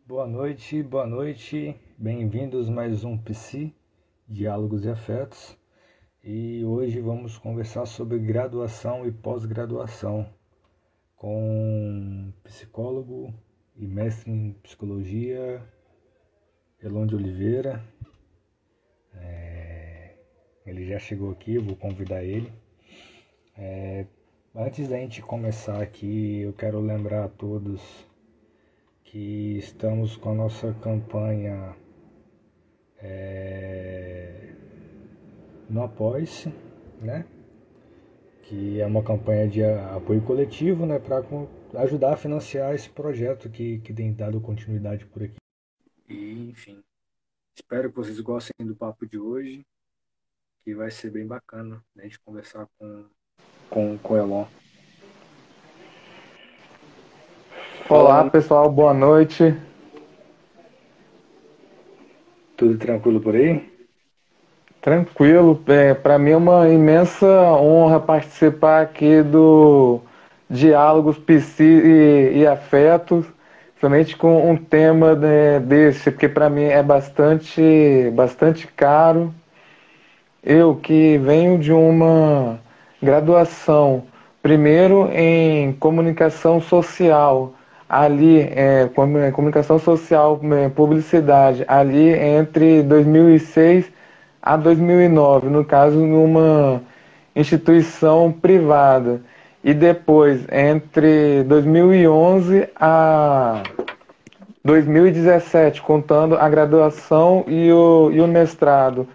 Boa noite, bem-vindos a mais um PC, Diálogos e Afetos. E hoje vamos conversar sobre graduação e pós-graduação com psicólogo e mestre em psicologia, Elon de Oliveira. Ele já chegou aqui, eu vou convidar ele. Antes da gente começar aqui, eu quero lembrar a todos que estamos com a nossa campanha no Apoia-se, né? Que é uma campanha de apoio coletivo, né? Para ajudar a financiar esse projeto que tem dado continuidade por aqui. E, enfim, espero que vocês gostem do papo de hoje, que vai ser bem bacana, né, a gente conversar com o Elon. Olá, pessoal, boa noite. Tudo tranquilo por aí? Tranquilo, para mim é uma imensa honra participar aqui do Diálogos Psi e Afetos, somente com um tema, né, desse, porque para mim é bastante caro. Eu que venho de uma graduação, primeiro em comunicação social, ali, comunicação social, publicidade, ali entre 2006 a 2009, no caso, numa instituição privada. E depois, entre 2011 a 2017, contando a graduação e o mestrado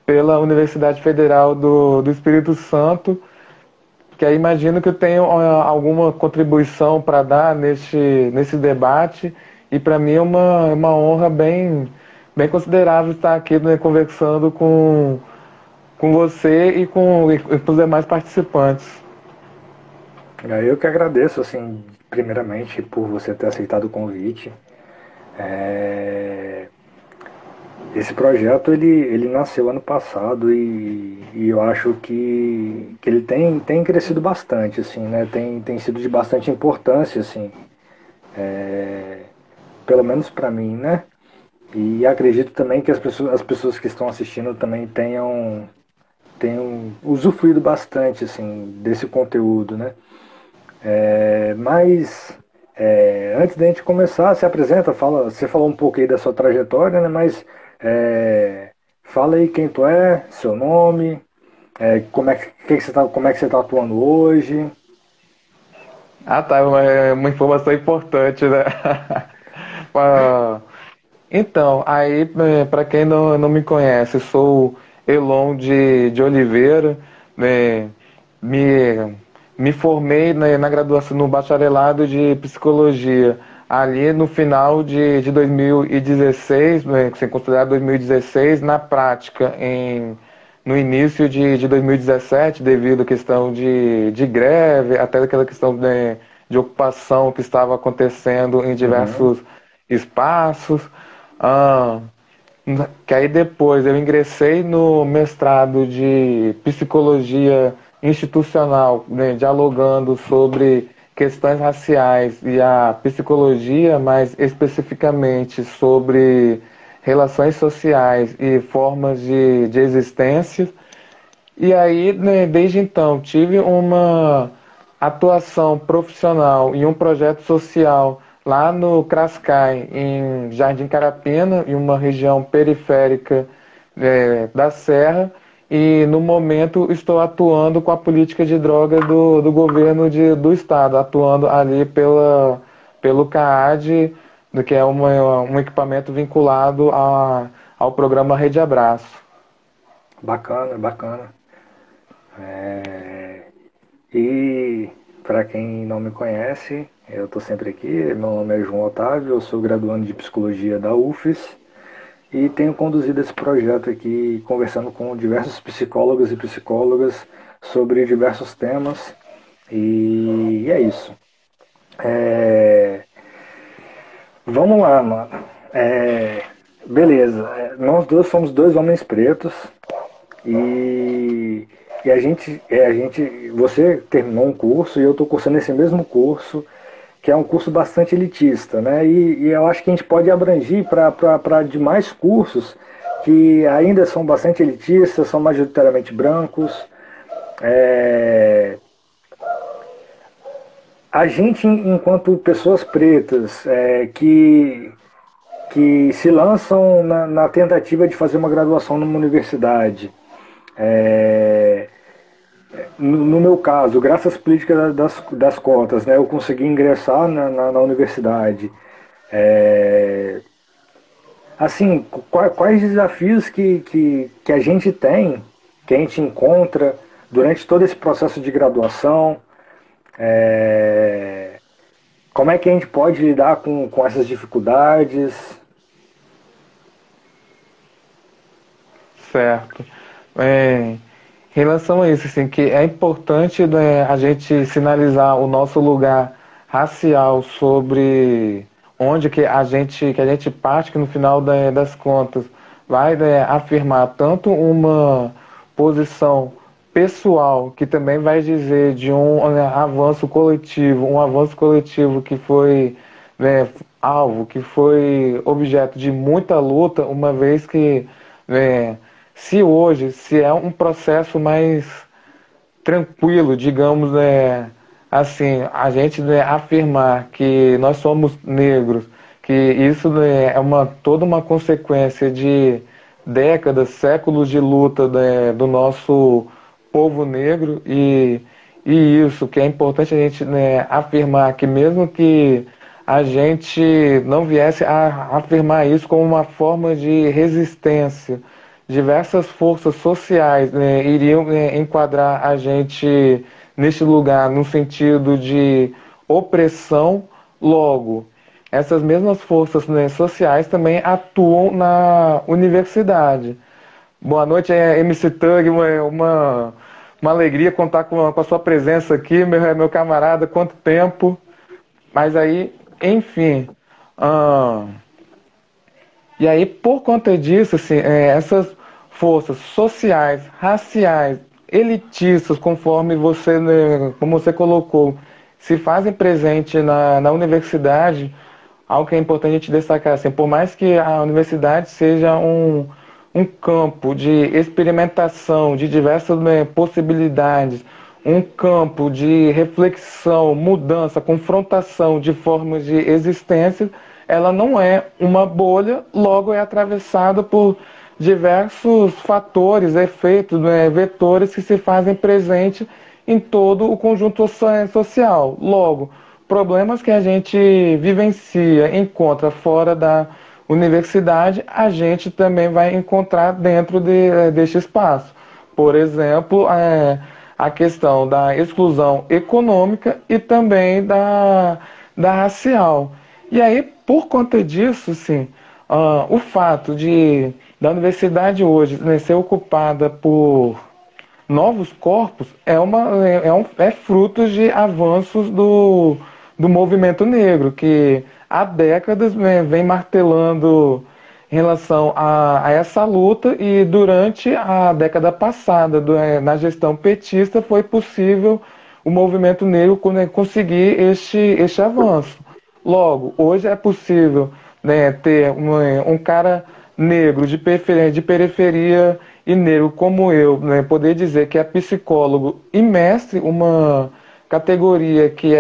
pela Universidade Federal do Espírito Santo, que aí imagino que eu tenho alguma contribuição para dar nesse debate, e para mim é uma honra bem considerável estar aqui, né, conversando com você e com os demais participantes. Eu que agradeço, assim, primeiramente, por você ter aceitado o convite. Esse projeto, ele nasceu ano passado e eu acho que ele tem crescido bastante, assim, né? Tem sido de bastante importância, assim, pelo menos para mim, né? E acredito também que as pessoas que estão assistindo também tenham usufruído bastante, assim, desse conteúdo, né? Antes da gente começar, se apresenta, você falou um pouco aí da sua trajetória, né? Mas fala aí quem tu é, seu nome, como é que você tá atuando hoje. Ah, tá, é uma informação importante, né? Ah, Então, aí, para quem não me conhece, sou Elon de Oliveira, né? me, me formei, né, na graduação, no bacharelado de psicologia, ali no final de 2016, né, sem considerar 2016, na prática, no início de 2017, devido à questão de greve, até aquela questão de ocupação que estava acontecendo em Uhum. diversos espaços. Ah, que aí depois eu ingressei no mestrado de psicologia institucional, né, dialogando sobre questões raciais e a psicologia, mais especificamente sobre relações sociais e formas de existência. E aí, né, desde então, tive uma atuação profissional em um projeto social lá no Crascai, em Jardim Carapina, em uma região periférica, da Serra, e no momento estou atuando com a política de drogas do governo do estado, atuando ali pelo CAAD, que é um equipamento vinculado ao programa Rede Abraço. Bacana, bacana. E para quem não me conhece, eu estou sempre aqui. Meu nome é João Otávio, eu sou graduando de psicologia da UFES e tenho conduzido esse projeto aqui, conversando com diversos psicólogos e psicólogas sobre diversos temas. E é isso. É, Vamos lá, mano. Beleza. Nós dois somos dois homens pretos e E você terminou um curso e eu estou cursando esse mesmo curso, que é um curso bastante elitista, né? E eu acho que a gente pode abranger para demais cursos que ainda são bastante elitistas, são majoritariamente brancos. É, a gente, enquanto pessoas pretas, que se lançam na tentativa de fazer uma graduação numa universidade, é, no meu caso, graças às políticas das cotas, né, eu consegui ingressar na universidade. É, assim, quais desafios que a gente tem, que a gente encontra durante todo esse processo de graduação? É, como é que a gente pode lidar com essas dificuldades? Certo. Em relação a isso, assim, que é importante, né, a gente sinalizar o nosso lugar racial sobre onde que a gente parte, que no final das contas vai, né, afirmar tanto uma posição pessoal, que também vai dizer de um avanço coletivo que foi, né, alvo, que foi objeto de muita luta, uma vez que, né, se é um processo mais tranquilo, digamos, assim, a gente, né, afirmar que nós somos negros, que isso, né, é toda uma consequência de décadas, séculos de luta, né, do nosso povo negro e isso que é importante a gente, né, afirmar que mesmo que a gente não viesse a afirmar isso como uma forma de resistência, diversas forças sociais, né, iriam, né, enquadrar a gente neste lugar no sentido de opressão. Logo, essas mesmas forças, né, sociais também atuam na universidade. Boa noite, MC Tug, uma alegria contar com a sua presença aqui, meu camarada, quanto tempo. Mas aí, enfim, ah, e aí, por conta disso, assim, essas forças sociais, raciais, elitistas, conforme você, né, como você colocou, se fazem presente na universidade, algo que é importante a gente destacar, assim, por mais que a universidade seja um campo de experimentação de diversas, né, possibilidades, um campo de reflexão, mudança, confrontação de formas de existência, ela não é uma bolha, logo é atravessada por diversos fatores, efeitos, né, vetores que se fazem presente em todo o conjunto social. Logo, problemas que a gente vivencia, encontra fora da universidade, a gente também vai encontrar dentro deste espaço. Por exemplo, a questão da exclusão econômica e também da racial. E aí, por conta disso, sim, o fato da universidade hoje, né, ser ocupada por novos corpos é fruto de avanços do movimento negro, que há décadas, né, vem martelando em relação a essa luta, e durante a década passada, na gestão petista, foi possível o movimento negro, né, conseguir este avanço. Logo, hoje é possível, né, ter um cara negro de periferia e negro como eu, né, poder dizer que é psicólogo e mestre, uma categoria que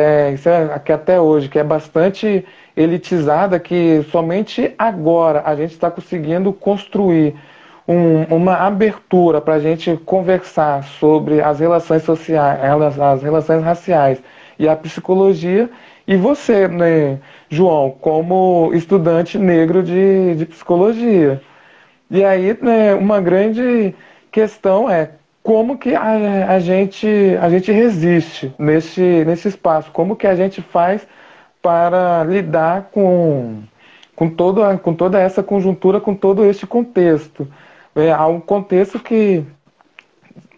até hoje que é bastante elitizada, que somente agora a gente está conseguindo construir uma abertura para a gente conversar sobre as relações sociais, as relações raciais e a psicologia. E você, né, João, como estudante negro de psicologia. E aí, né, uma grande questão é como que a gente resiste nesse espaço, como que a gente faz para lidar com toda essa conjuntura, com todo este contexto. Há um contexto que,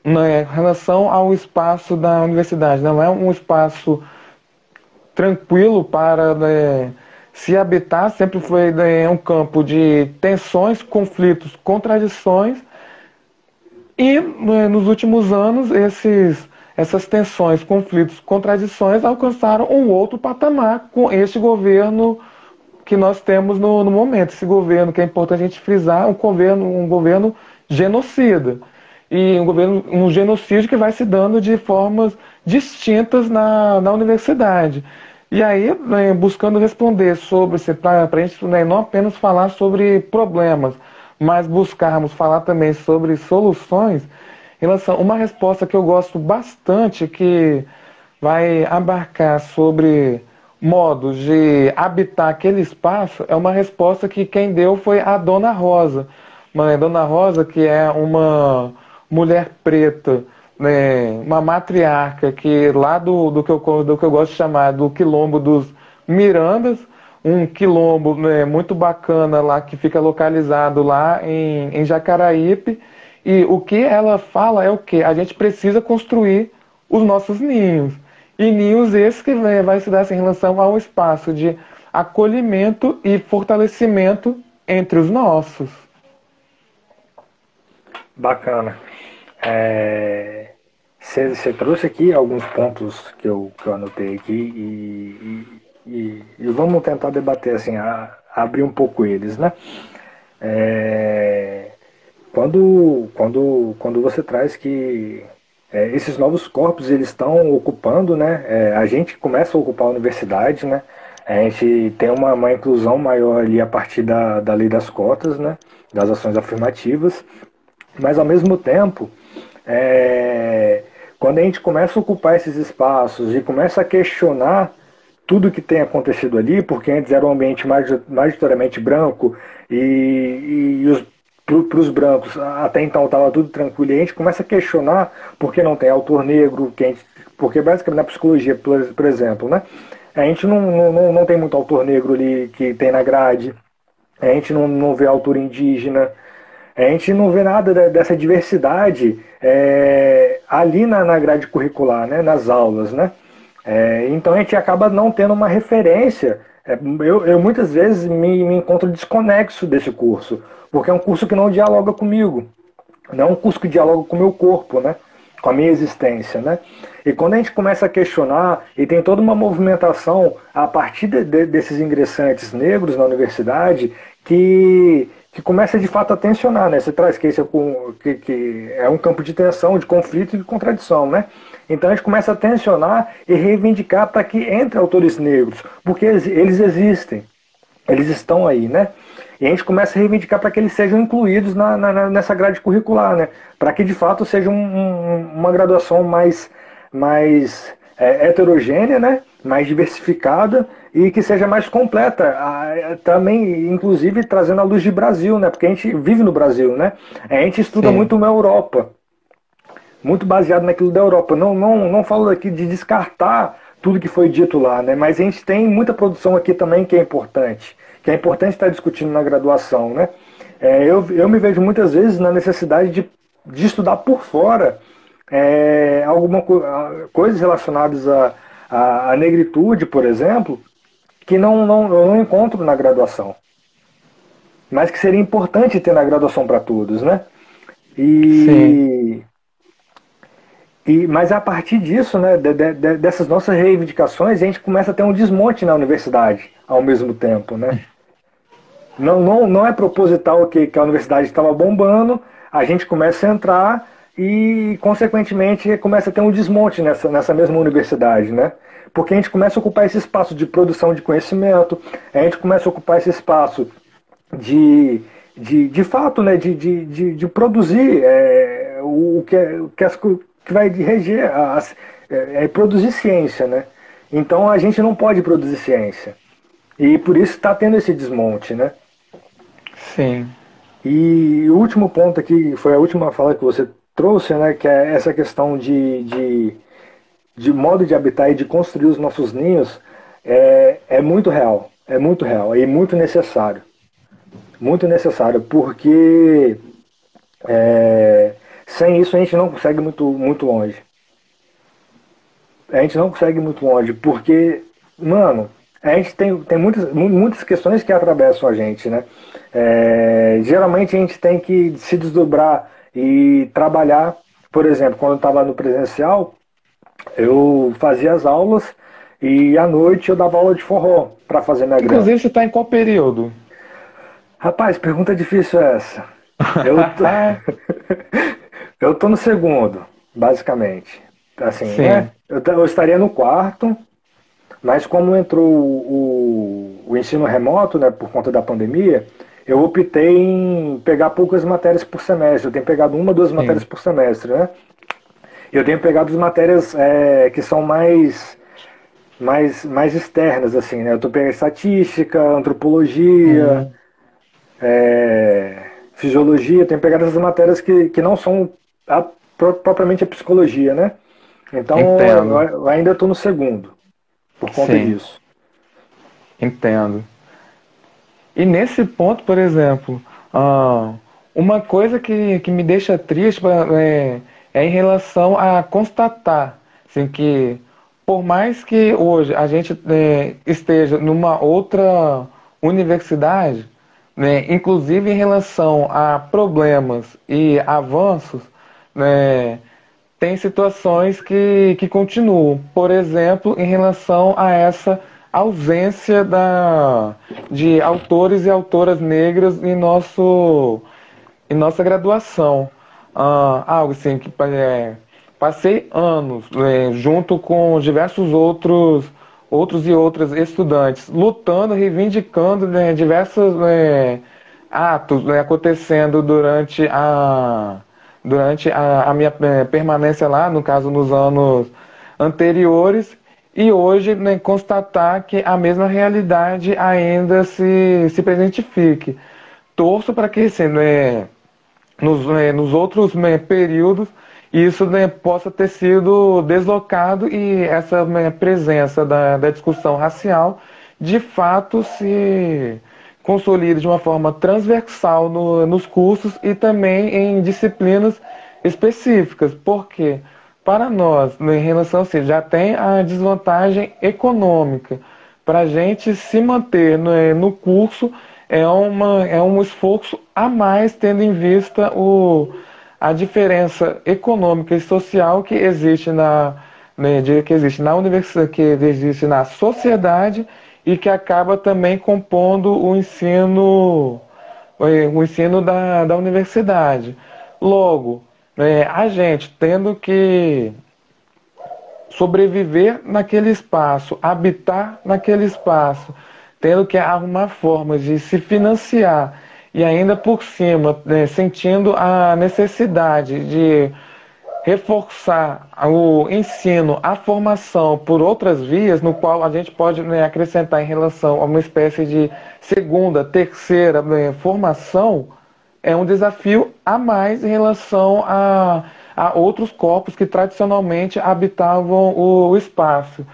né, em relação ao espaço da universidade, não é um espaço tranquilo para, né, se habitar, sempre foi, né, um campo de tensões, conflitos, contradições E nos últimos anos, essas tensões, conflitos, contradições alcançaram um outro patamar com este governo que nós temos no momento. Esse governo, que é importante a gente frisar, um governo genocida. E um genocídio que vai se dando de formas distintas na universidade. E aí, buscando responder sobre, para a gente não apenas falar sobre problemas, mas buscarmos falar também sobre soluções, em relação uma resposta que eu gosto bastante, que vai abarcar sobre modos de habitar aquele espaço, é uma resposta que quem deu foi a Dona Rosa. Dona Rosa, que é uma mulher preta, né, uma matriarca que lá do que eu gosto de chamar do quilombo dos Mirandas, um quilombo, né, muito bacana lá, que fica localizado lá em Jacaraípe. E o que ela fala é o que? A gente precisa construir os nossos ninhos. E ninhos esses que vai se dar assim, em relação ao espaço de acolhimento e fortalecimento entre os nossos. Bacana. Você trouxe aqui alguns pontos que eu anotei aqui e vamos tentar debater assim, abrir um pouco eles, né? Quando você traz que esses novos corpos eles estão ocupando, né? A gente começa a ocupar a universidade, né? A gente tem uma inclusão maior ali a partir da lei das cotas, né? Das ações afirmativas, mas ao mesmo tempo, quando a gente começa a ocupar esses espaços e começa a questionar tudo que tem acontecido ali, porque antes era um ambiente majoritariamente branco e para os brancos até então estava tudo tranquilo, e a gente começa a questionar por que não tem autor negro, porque basicamente na psicologia, por exemplo, né, a gente não tem muito autor negro ali que tem na grade, a gente não vê autor indígena, a gente não vê nada dessa diversidade ali na grade curricular, né, nas aulas, né? Então a gente acaba não tendo uma referência. Eu muitas vezes me encontro desconexo desse curso, porque é um curso que não dialoga comigo, não é um curso que dialoga com o meu corpo, né? Com a minha existência, né? E quando a gente começa a questionar, e tem toda uma movimentação a partir desses ingressantes negros na universidade, que começa de fato a tensionar, né? Você traz que esse que é um campo de tensão, de conflito e de contradição, né? Então a gente começa a tensionar e reivindicar para que entre autores negros, porque eles existem, eles estão aí, né? E a gente começa a reivindicar para que eles sejam incluídos nessa grade curricular, né? Para que de fato seja uma graduação mais heterogênea, né? Mais diversificada e que seja mais completa, também inclusive trazendo a luz de Brasil, né? Porque a gente vive no Brasil, né? A gente estuda Sim. muito na Europa, muito baseado naquilo da Europa. Não falo aqui de descartar tudo que foi dito lá, né? Mas a gente tem muita produção aqui também que é importante estar discutindo na graduação, né? Eu me vejo muitas vezes na necessidade de estudar por fora coisas relacionadas à negritude, por exemplo, que eu não encontro na graduação, mas que seria importante ter na graduação para todos, né? Sim. Mas a partir disso, né, dessas nossas reivindicações, a gente começa a ter um desmonte na universidade ao mesmo tempo, né? Não é proposital que a universidade estava bombando, a gente começa a entrar e, consequentemente, começa a ter um desmonte nessa mesma universidade, né? Porque a gente começa a ocupar esse espaço de produção de conhecimento, a gente começa a ocupar esse espaço de fato, né, de produzir que vai reger, produzir ciência, né? Então a gente não pode produzir ciência. E por isso está tendo esse desmonte, né? Sim. E o último ponto aqui, foi a última fala que você trouxe, né? Que é essa questão de modo de habitar e de construir os nossos ninhos, é muito real. É muito real e muito necessário. Muito necessário, porque sem isso a gente não consegue muito longe. A gente não consegue muito longe, porque, mano, a gente tem muitas questões que atravessam a gente, né? Geralmente a gente tem que se desdobrar e trabalhar, por exemplo, quando eu estava no presencial, eu fazia as aulas e à noite eu dava aula de forró para fazer minha grana. Inclusive, você está em qual período? Rapaz, pergunta difícil essa. Eu tô, eu tô no segundo, basicamente. Assim, né? Sim, Eu estaria no quarto, mas como entrou o ensino remoto, né, por conta da pandemia, eu optei em pegar poucas matérias por semestre. Eu tenho pegado uma, duas matérias sim. por semestre, né? Eu tenho pegado as matérias que são mais externas, assim, né? Eu tô pegando estatística, antropologia, Hum, fisiologia, eu tenho pegado essas matérias que não são propriamente a psicologia, né? Então entendo. eu ainda estou no segundo, por conta Sim, disso. entendo. E nesse ponto, por exemplo, ah, uma coisa que me deixa triste é em relação a constatar assim, que, por mais que hoje a gente esteja numa outra universidade, né, inclusive em relação a problemas e avanços, né, tem situações que continuam. Por exemplo, em relação a essa ausência de autores e autoras negras em nossa graduação. Algo assim que passei anos junto com diversos outros e outras estudantes, lutando, reivindicando diversos atos acontecendo durante a minha permanência lá, no caso nos anos anteriores, e hoje constatar que a mesma realidade ainda se presentifique. Torço para que assim, nos outros períodos isso possa ter sido deslocado e essa presença da discussão racial de fato se consolide de uma forma transversal nos cursos e também em disciplinas específicas, porque para nós, em relação a isso, já tem a desvantagem econômica. Para a gente se manter no curso é um esforço a mais, tendo em vista a diferença econômica e social que existe que existe na universidade, que existe na sociedade e que acaba também compondo o ensino da universidade. Logo, a gente tendo que sobreviver naquele espaço, habitar naquele espaço, tendo que arrumar formas de se financiar e ainda por cima, sentindo a necessidade de reforçar o ensino, a formação por outras vias, no qual a gente pode acrescentar em relação a uma espécie de segunda, terceira formação, é um desafio a mais em relação a outros corpos que tradicionalmente habitavam o espaço.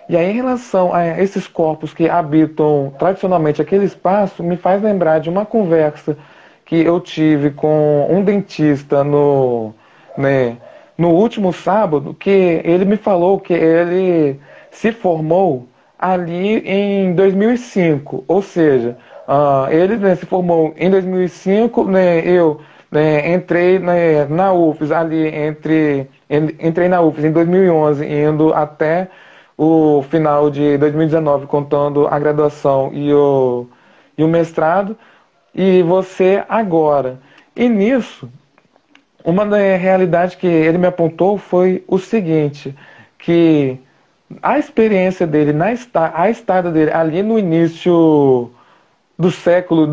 E aí, em relação a esses corpos que habitam tradicionalmente aquele espaço, me faz lembrar de uma conversa que eu tive com um dentista né, no último sábado, que ele me falou que ele se formou ali em 2005, ou seja, ele se formou em 2005, eu entrei na UFES entrei na UFES em 2011, indo até o final de 2019, contando a graduação e o mestrado, e você agora. E nisso, uma da realidade que ele me apontou foi o seguinte, que a experiência dele, a estada dele ali no início do século,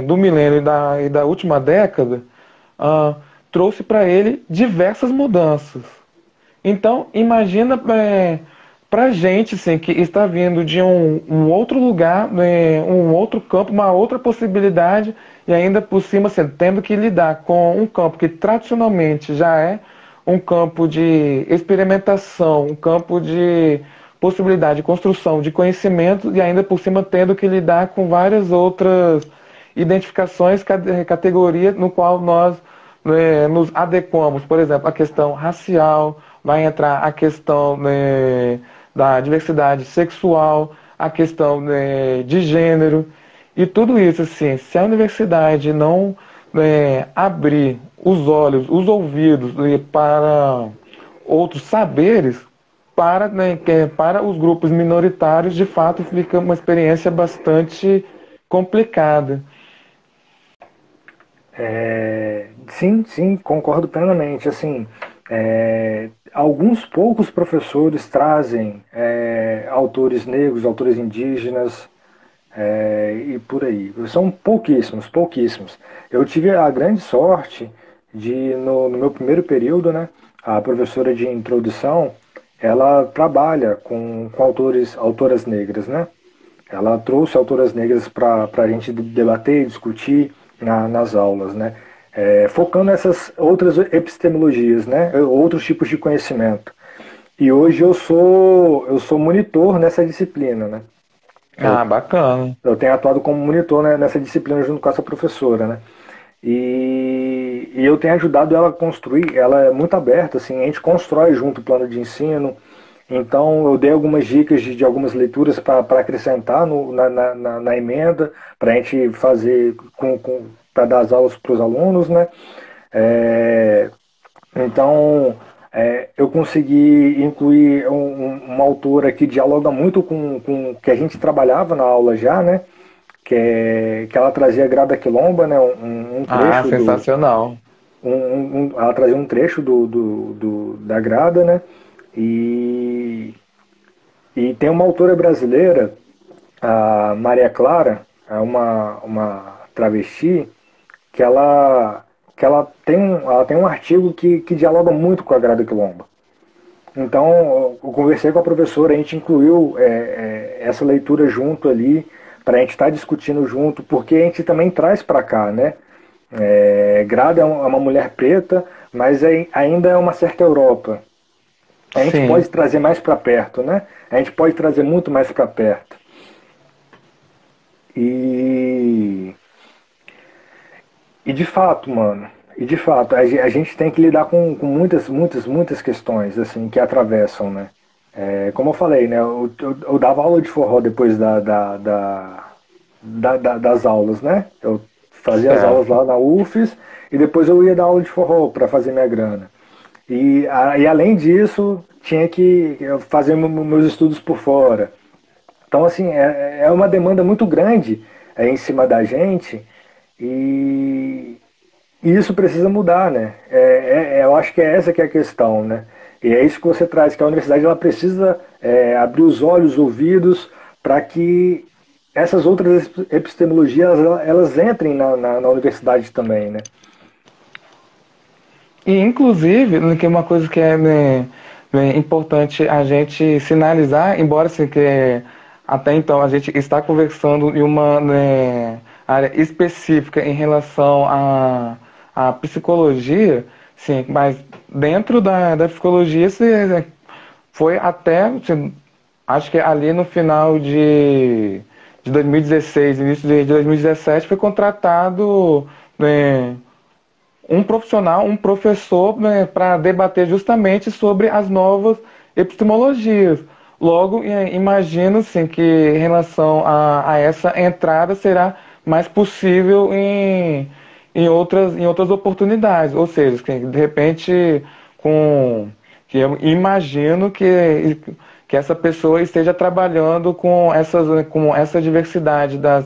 do milênio e da última década, ah, trouxe para ele diversas mudanças. Então, imagina para gente assim, que está vindo de um outro lugar, um outro campo, uma outra possibilidade, e ainda por cima assim, tendo que lidar com um campo que tradicionalmente já é um campo de experimentação, um campo de possibilidade de construção de conhecimento, e ainda por cima tendo que lidar com várias outras identificações, categorias no qual nós nos adequamos. Por exemplo, a questão racial, vai entrar a questão da diversidade sexual, a questão de gênero, e tudo isso, assim, se a universidade não abrir os olhos, os ouvidos para outros saberes, para os grupos minoritários, de fato, fica uma experiência bastante complicada. Sim, sim, concordo plenamente. Assim, alguns poucos professores trazem autores negros, autores indígenas, e por aí. São pouquíssimos, pouquíssimos. Eu tive a grande sorte de, no meu primeiro período, né, a professora de introdução, ela trabalha com autoras negras, né? Ela trouxe autoras negras para a gente debater e discutir nas aulas, né? Focando nessas outras epistemologias, né? Outros tipos de conhecimento. E hoje eu sou monitor nessa disciplina, né? Eu, Ah, bacana. eu tenho atuado como monitor, né, nessa disciplina junto com essa professora, né? E eu tenho ajudado ela a construir, ela é muito aberta, assim, a gente constrói junto o plano de ensino. Então eu dei algumas dicas de algumas leituras para acrescentar na emenda, para a gente fazer para dar as aulas para os alunos, né? É, então eu consegui incluir uma autora que dialoga muito com que a gente trabalhava na aula já, né? Que ela trazia a Grada Quilomba, né? Um Ah, trecho do sensacional. ela trazia um trecho da Grada, né? E tem uma autora brasileira, a Maria Clara, é uma travesti, que ela tem um artigo que dialoga muito com a Grada Quilomba. Então, eu conversei com a professora, a gente incluiu essa leitura junto ali, para a gente estar discutindo junto, porque a gente também traz para cá, né? Grada é uma mulher preta, mas ainda é uma certa Europa. A gente Sim. pode trazer mais para perto, né? A gente pode trazer muito mais para perto. E, e de fato, mano, a gente tem que lidar com muitas, muitas, muitas questões, assim, que atravessam, né? Como eu falei, né? Eu dava aula de forró depois das aulas, né? Eu fazia as aulas Certo. lá na UFES e depois eu ia dar aula de forró para fazer minha grana. E além disso, tinha que fazer meus estudos por fora. Então, assim, é uma demanda muito grande em cima da gente e, e isso precisa mudar, né? Eu acho que é essa que é a questão, né? E é isso que você traz, que a universidade ela precisa abrir os olhos, os ouvidos, para que essas outras epistemologias elas entrem na universidade também, né? E, inclusive, que é uma coisa que é, né, importante a gente sinalizar, embora assim, que até então a gente está conversando em uma, né, área específica em relação à psicologia, sim, mas dentro da psicologia foi até, assim, acho que ali no final de 2016, início de 2017, foi contratado, né, um profissional, um professor, né, para debater justamente sobre as novas epistemologias. Logo, imagino sim, que em relação a essa entrada será mais possível em outras oportunidades. Ou seja, que de repente, que eu imagino que essa pessoa esteja trabalhando com essa diversidade das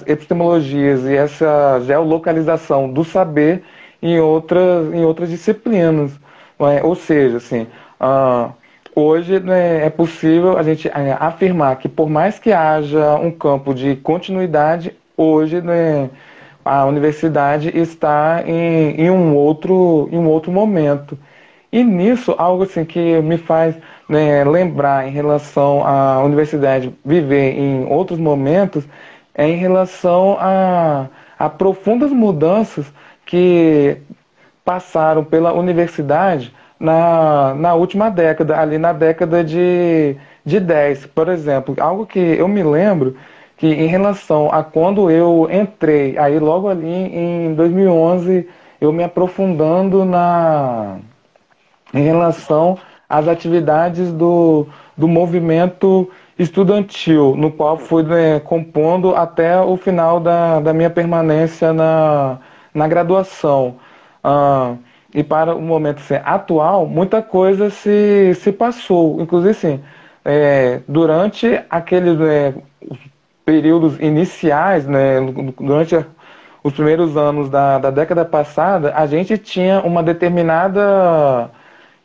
epistemologias e essa geolocalização do saber em outras disciplinas. Não é? Ou seja, assim, hoje, né, é possível a gente afirmar que por mais que haja um campo de continuidade, hoje, né, a universidade está em um outro momento. E nisso, algo assim que me faz, né, lembrar em relação à universidade viver em outros momentos é em relação a profundas mudanças que passaram pela universidade na última década, ali na década de 10, por exemplo. Algo que eu me lembro que em relação a quando eu entrei, aí logo ali em 2011, eu me aprofundando em relação às atividades do movimento estudantil, no qual fui, né, compondo até o final da minha permanência na graduação. ah, e para o momento assim, atual, muita coisa se passou. Inclusive, assim, durante aqueles os períodos iniciais, né, durante os primeiros anos da década passada, a gente tinha uma determinada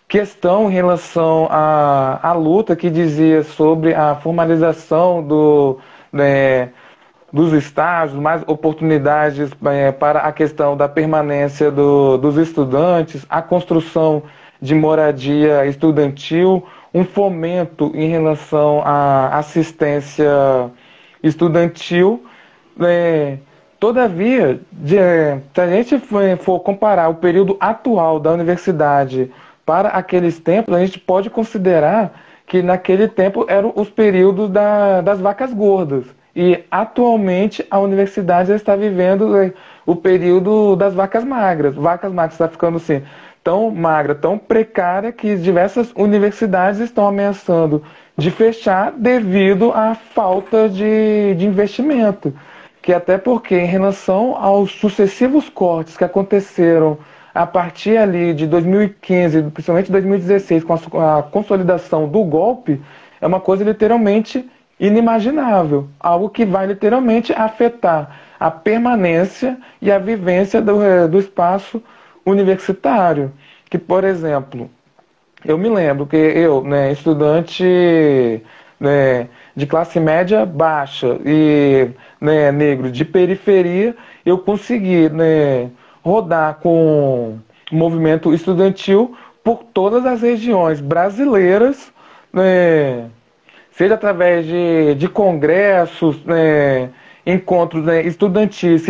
questão em relação à luta que dizia sobre a formalização né, dos estágios, mais oportunidades para a questão da permanência dos estudantes, a construção de moradia estudantil, um fomento em relação à assistência estudantil. né, Todavia, se a gente for comparar o período atual da universidade para aqueles tempos, a gente pode considerar que naquele tempo eram os períodos das vacas gordas. E atualmente a universidade já está vivendo o período das vacas magras. Vacas magras está ficando assim, tão magra, tão precária que diversas universidades estão ameaçando de fechar devido à falta de investimento. Que até porque, em relação aos sucessivos cortes que aconteceram a partir ali de 2015, principalmente 2016, com a consolidação do golpe, é uma coisa literalmente inimaginável. Algo que vai literalmente afetar a permanência e a vivência do espaço universitário. Que, por exemplo, eu me lembro que eu, né, estudante, né, de classe média baixa e, né, negro de periferia, eu consegui, né, rodar com o movimento estudantil por todas as regiões brasileiras, né, seja através de congressos, né, encontros, né, estudantis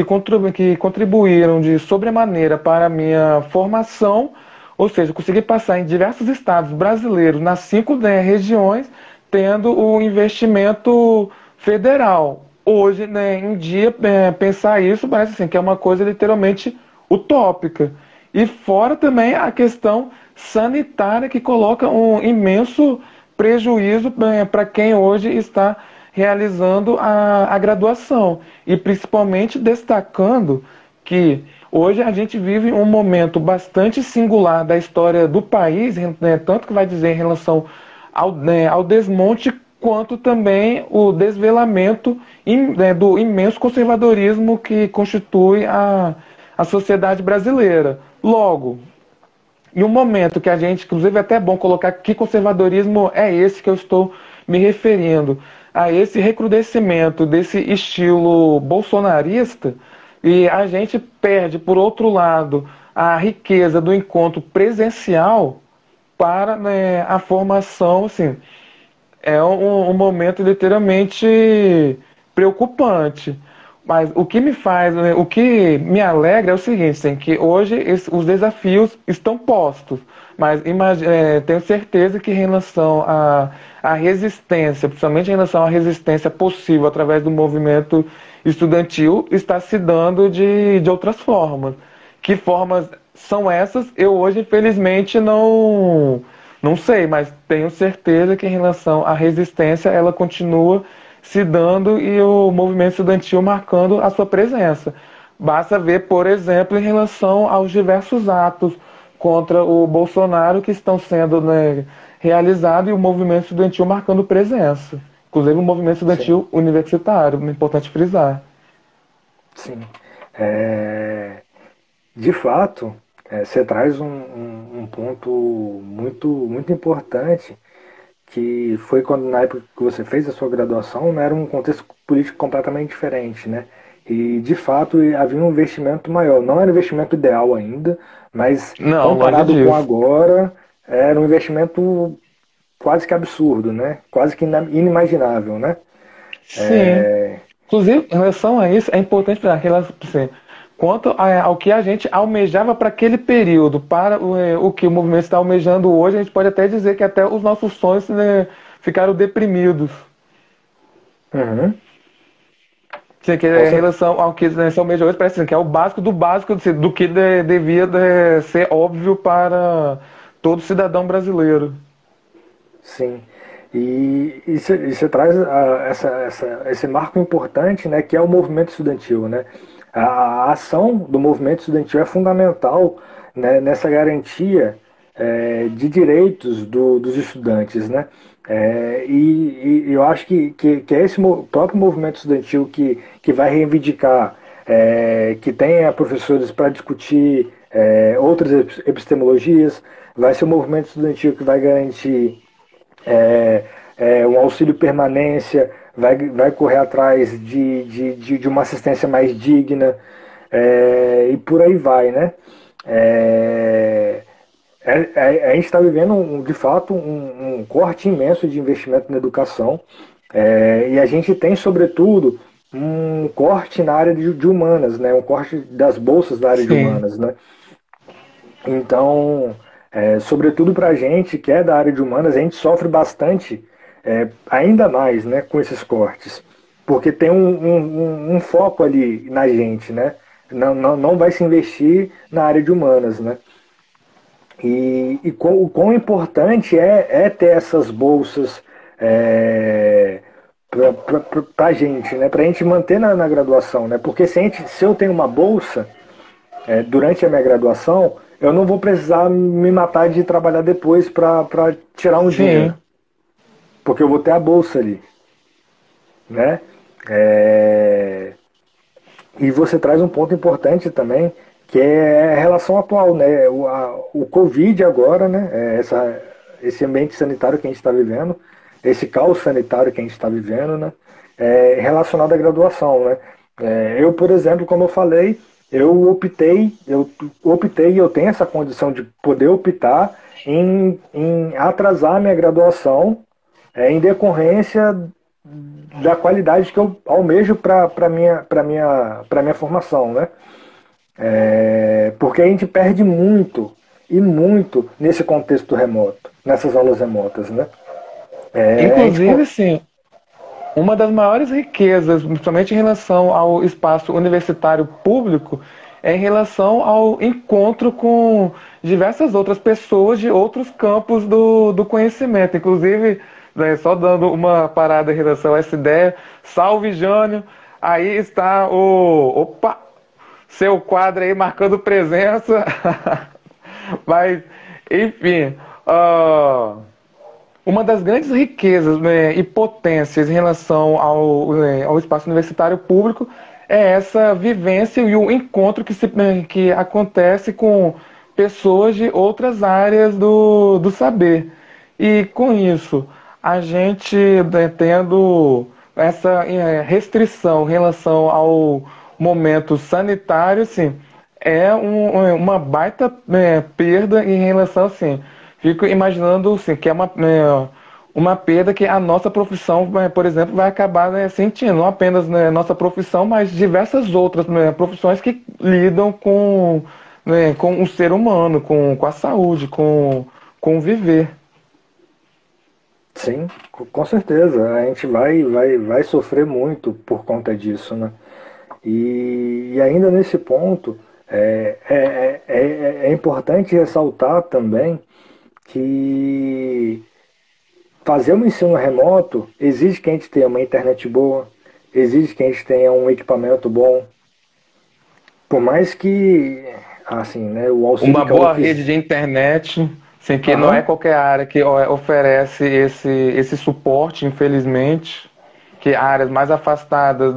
que contribuíram de sobremaneira para a minha formação, ou seja, consegui passar em diversos estados brasileiros, nas 5, né, regiões, tendo o investimento federal. Hoje, né, em dia, pensar isso parece assim, que é uma coisa literalmente utópica. E fora também a questão sanitária que coloca um imenso prejuízo para quem hoje está realizando a graduação. E principalmente destacando que hoje a gente vive um momento bastante singular da história do país, né, tanto que vai dizer em relação ao desmonte, quanto também o desvelamento né, do imenso conservadorismo que constitui a sociedade brasileira. Logo, em um momento que a gente, inclusive é até bom colocar que conservadorismo é esse que eu estou me referindo, a esse recrudescimento desse estilo bolsonarista, e a gente perde, por outro lado, a riqueza do encontro presencial para, né, a formação, assim, é um momento literalmente preocupante. Mas o que me faz, né, o que me alegra é o seguinte, assim, que hoje os desafios estão postos, mas tenho certeza que em relação à resistência, principalmente em relação à resistência possível através do movimento estudantil, está se dando de outras formas. Que formas são essas? Eu hoje, infelizmente, não sei, mas tenho certeza que em relação à resistência, ela continua se dando e o movimento estudantil marcando a sua presença. Basta ver, por exemplo, em relação aos diversos atos contra o Bolsonaro que estão sendo, né, realizados e o movimento estudantil marcando presença. Inclusive o movimento Sim, estudantil universitário, é importante frisar. sim. É, de fato, você traz um ponto muito importante, que foi quando, na época que você fez a sua graduação, né, era um contexto político completamente diferente, né? E, de fato, havia um investimento maior. Não era o investimento ideal ainda, mas Não, longe comparado com disso. agora, era um investimento quase que absurdo, né? Quase que inimaginável, né? Sim. Inclusive, em relação a isso, é importante para assim, quanto ao que a gente almejava para aquele período, para o que o movimento está almejando hoje, a gente pode até dizer que até os nossos sonhos, né, ficaram deprimidos. Uhum, Assim, que com em certeza. relação ao que, né, se almeja hoje, parece assim, que é o básico do básico, assim, do que devia ser óbvio para todo cidadão brasileiro. Sim. E você traz esse marco importante, né, que é o movimento estudantil, né? A ação do movimento estudantil é fundamental nessa garantia de direitos dos estudantes, né? E eu acho que é esse próprio movimento estudantil que vai reivindicar que tenha professores para discutir outras epistemologias, vai ser o movimento estudantil que vai garantir um auxílio permanência, vai correr atrás de uma assistência mais digna, e por aí vai, né? É, a gente está vivendo, de fato, um corte imenso de investimento na educação, e a gente tem, sobretudo, um corte na área de humanas, né? Um corte das bolsas da área de Sim. humanas, né? Então, sobretudo para a gente que é da área de humanas, a gente sofre bastante, ainda mais, né, com esses cortes, porque tem um foco ali na gente, né? Não vai se investir na área de humanas, né? O quão importante é ter essas bolsas para a gente, né? Para a gente manter na graduação, né? Porque se eu tenho uma bolsa durante a minha graduação, eu não vou precisar me matar de trabalhar depois para tirar um dinheiro, Sim. porque eu vou ter a bolsa ali, né? É, E você traz um ponto importante também, que é a relação atual, né? O Covid agora, né? Esse ambiente sanitário que a gente está vivendo, esse caos sanitário que a gente está vivendo, né? Relacionado à graduação, né? Eu, por exemplo, como eu falei, eu optei, eu tenho essa condição de poder optar em atrasar minha graduação, em decorrência da qualidade que eu almejo para minha formação, né? Porque a gente perde muito e muito nesse contexto remoto, nessas aulas remotas, né? A gente, Inclusive, sim, uma das maiores riquezas, principalmente em relação ao espaço universitário público, é em relação ao encontro com diversas outras pessoas de outros campos do conhecimento. Inclusive, né, só dando uma parada em relação a essa ideia, salve Jânio, aí está o. Opa! Seu quadro aí marcando presença. Mas, enfim. Uma das grandes riquezas, né, e potências em relação ao espaço universitário público é essa vivência e o encontro que acontece com pessoas de outras áreas do saber. E com isso, a gente, né, tendo essa restrição em relação ao momento sanitário, assim, uma baita perda em relação, assim, fico imaginando assim, que é uma perda que a nossa profissão, por exemplo, vai acabar, né, sentindo. Não apenas, né, nossa profissão, mas diversas outras, né, profissões que lidam com o ser humano, com a saúde, com o viver. sim, com certeza, a gente vai sofrer muito por conta disso, né? E ainda nesse ponto, é importante ressaltar também que fazer um ensino remoto exige que a gente tenha uma internet boa, exige que a gente tenha um equipamento bom. Por mais que, assim, né, o auxílio Uma que a boa rede UFES. de internet, sem que não é Aham, qualquer área que oferece esse suporte, infelizmente, que áreas mais afastadas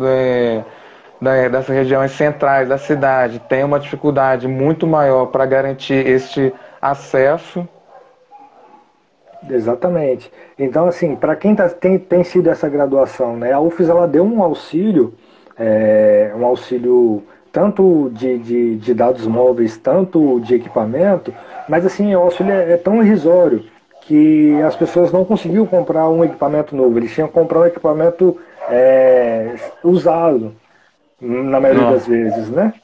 das regiões centrais da cidade têm uma dificuldade muito maior para garantir este acesso. exatamente. Então, assim, para quem tem sido essa graduação, né, a UFES ela deu um auxílio tanto de dados móveis, tanto de equipamento, mas assim, o auxílio é tão irrisório que as pessoas não conseguiam comprar um equipamento novo, eles tinham que comprar um equipamento usado, na maioria Não. das vezes, né?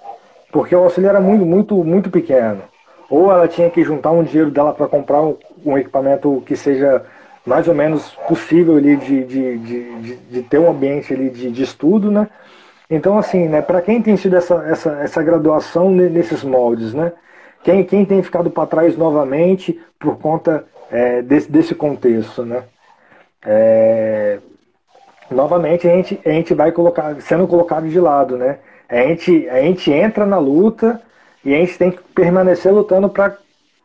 Porque o auxílio era muito, muito, muito pequeno. Ou ela tinha que juntar um dinheiro dela para comprar um equipamento que seja mais ou menos possível ali de ter um ambiente ali de estudo, né? Então, assim, né, para quem tem sido essa graduação nesses moldes, né? Quem tem ficado para trás novamente por conta desse contexto, né? Novamente a gente vai sendo colocado de lado, né? A gente entra na luta, E a gente tem que permanecer lutando para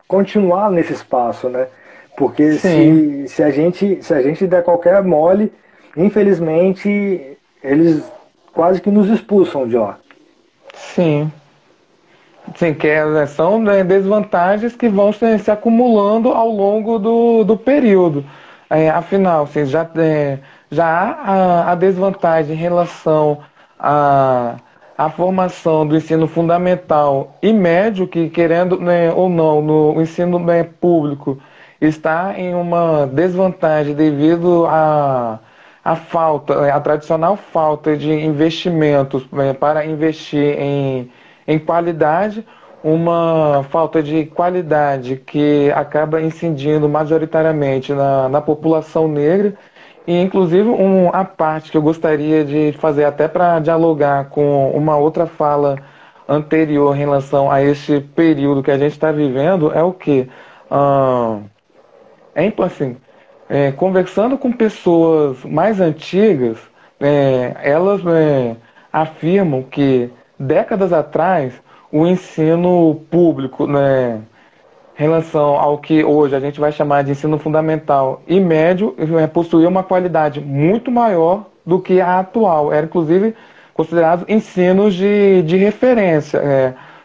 continuar nesse espaço, né? Porque Sim, se a gente der qualquer mole, infelizmente eles quase que nos expulsam de lá. sim. Sim, são, né, desvantagens que vão se acumulando ao longo do período. Afinal, assim, já há a desvantagem em relação à, à formação do ensino fundamental e médio, que, querendo, né, ou não, no ensino, né, público, está em uma desvantagem devido à falta, a tradicional falta de investimentos, para investir em qualidade, uma falta de qualidade que acaba incidindo majoritariamente na população negra. E, inclusive, a parte que eu gostaria de fazer, até para dialogar com uma outra fala anterior em relação a este período que a gente está vivendo, é o que? Assim, conversando com pessoas mais antigas, elas afirmam que décadas atrás o ensino público, né, em relação ao que hoje a gente vai chamar de ensino fundamental e médio, possuía uma qualidade muito maior do que a atual. Era, inclusive, considerado ensinos de referência,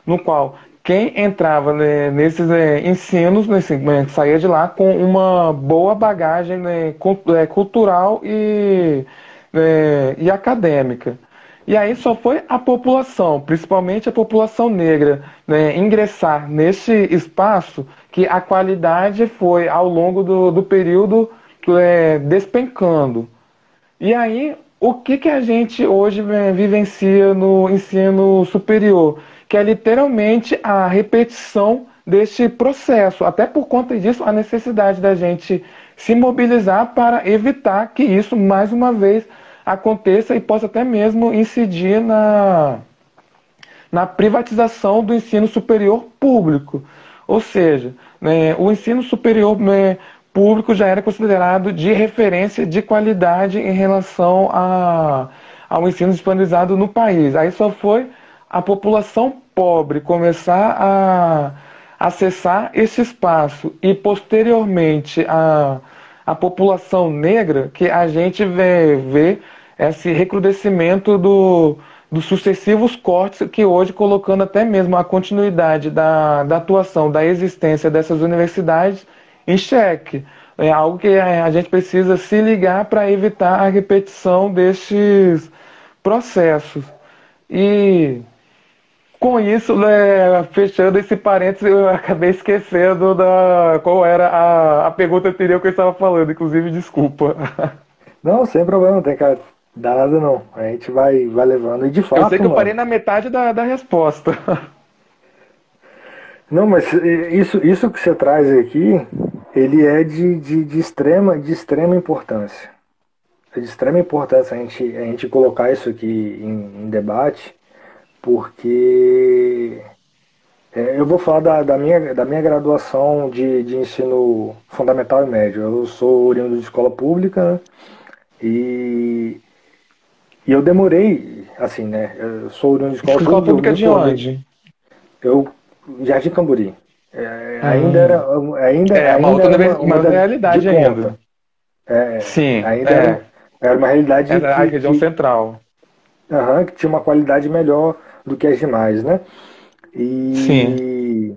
no qual quem entrava, né, nesses ensinos, saía de lá com uma boa bagagem, né, cultural e acadêmica. E aí só foi a população, principalmente a população negra, né, ingressar nesse espaço que a qualidade foi, ao longo do período, despencando. E aí, o que a gente hoje vivencia no ensino superior? Que é literalmente a repetição deste processo. Até por conta disso, a necessidade da gente se mobilizar para evitar que isso, mais uma vez, aconteça e possa até mesmo incidir na privatização do ensino superior público. Ou seja, né, o ensino superior, né, público já era considerado de referência de qualidade em relação ao ensino disponibilizado no país. Aí só foi a população pobre começar a acessar esse espaço e posteriormente a população negra que a gente vê esse recrudescimento dos sucessivos cortes que hoje, colocando até mesmo a continuidade da atuação, da existência dessas universidades em xeque. É algo que a gente precisa se ligar para evitar a repetição destes processos. E com isso, né, fechando esse parênteses, eu acabei esquecendo qual era a pergunta anterior que eu estava falando, inclusive, desculpa. Não, sem problema, não tem que dar nada não. A gente vai levando. E de Eu sei fato, que eu parei mano. na metade da resposta. Não, mas isso que você traz aqui, ele é de extrema importância. É de extrema importância a gente colocar isso aqui em debate, porque eu vou falar da minha graduação de ensino fundamental e médio. Eu sou oriundo de escola pública, né? e, e eu demorei, assim, né? Eu sou oriundo de escola Escola pública, eu pública me de formei. onde? Eu, Jardim Camburi. Hum, uma Ainda outra era uma uma de realidade ainda. ponta. Sim, Ainda era uma realidade essa é a região central. aham, que tinha uma qualidade melhor do que as demais, né? Sim, E,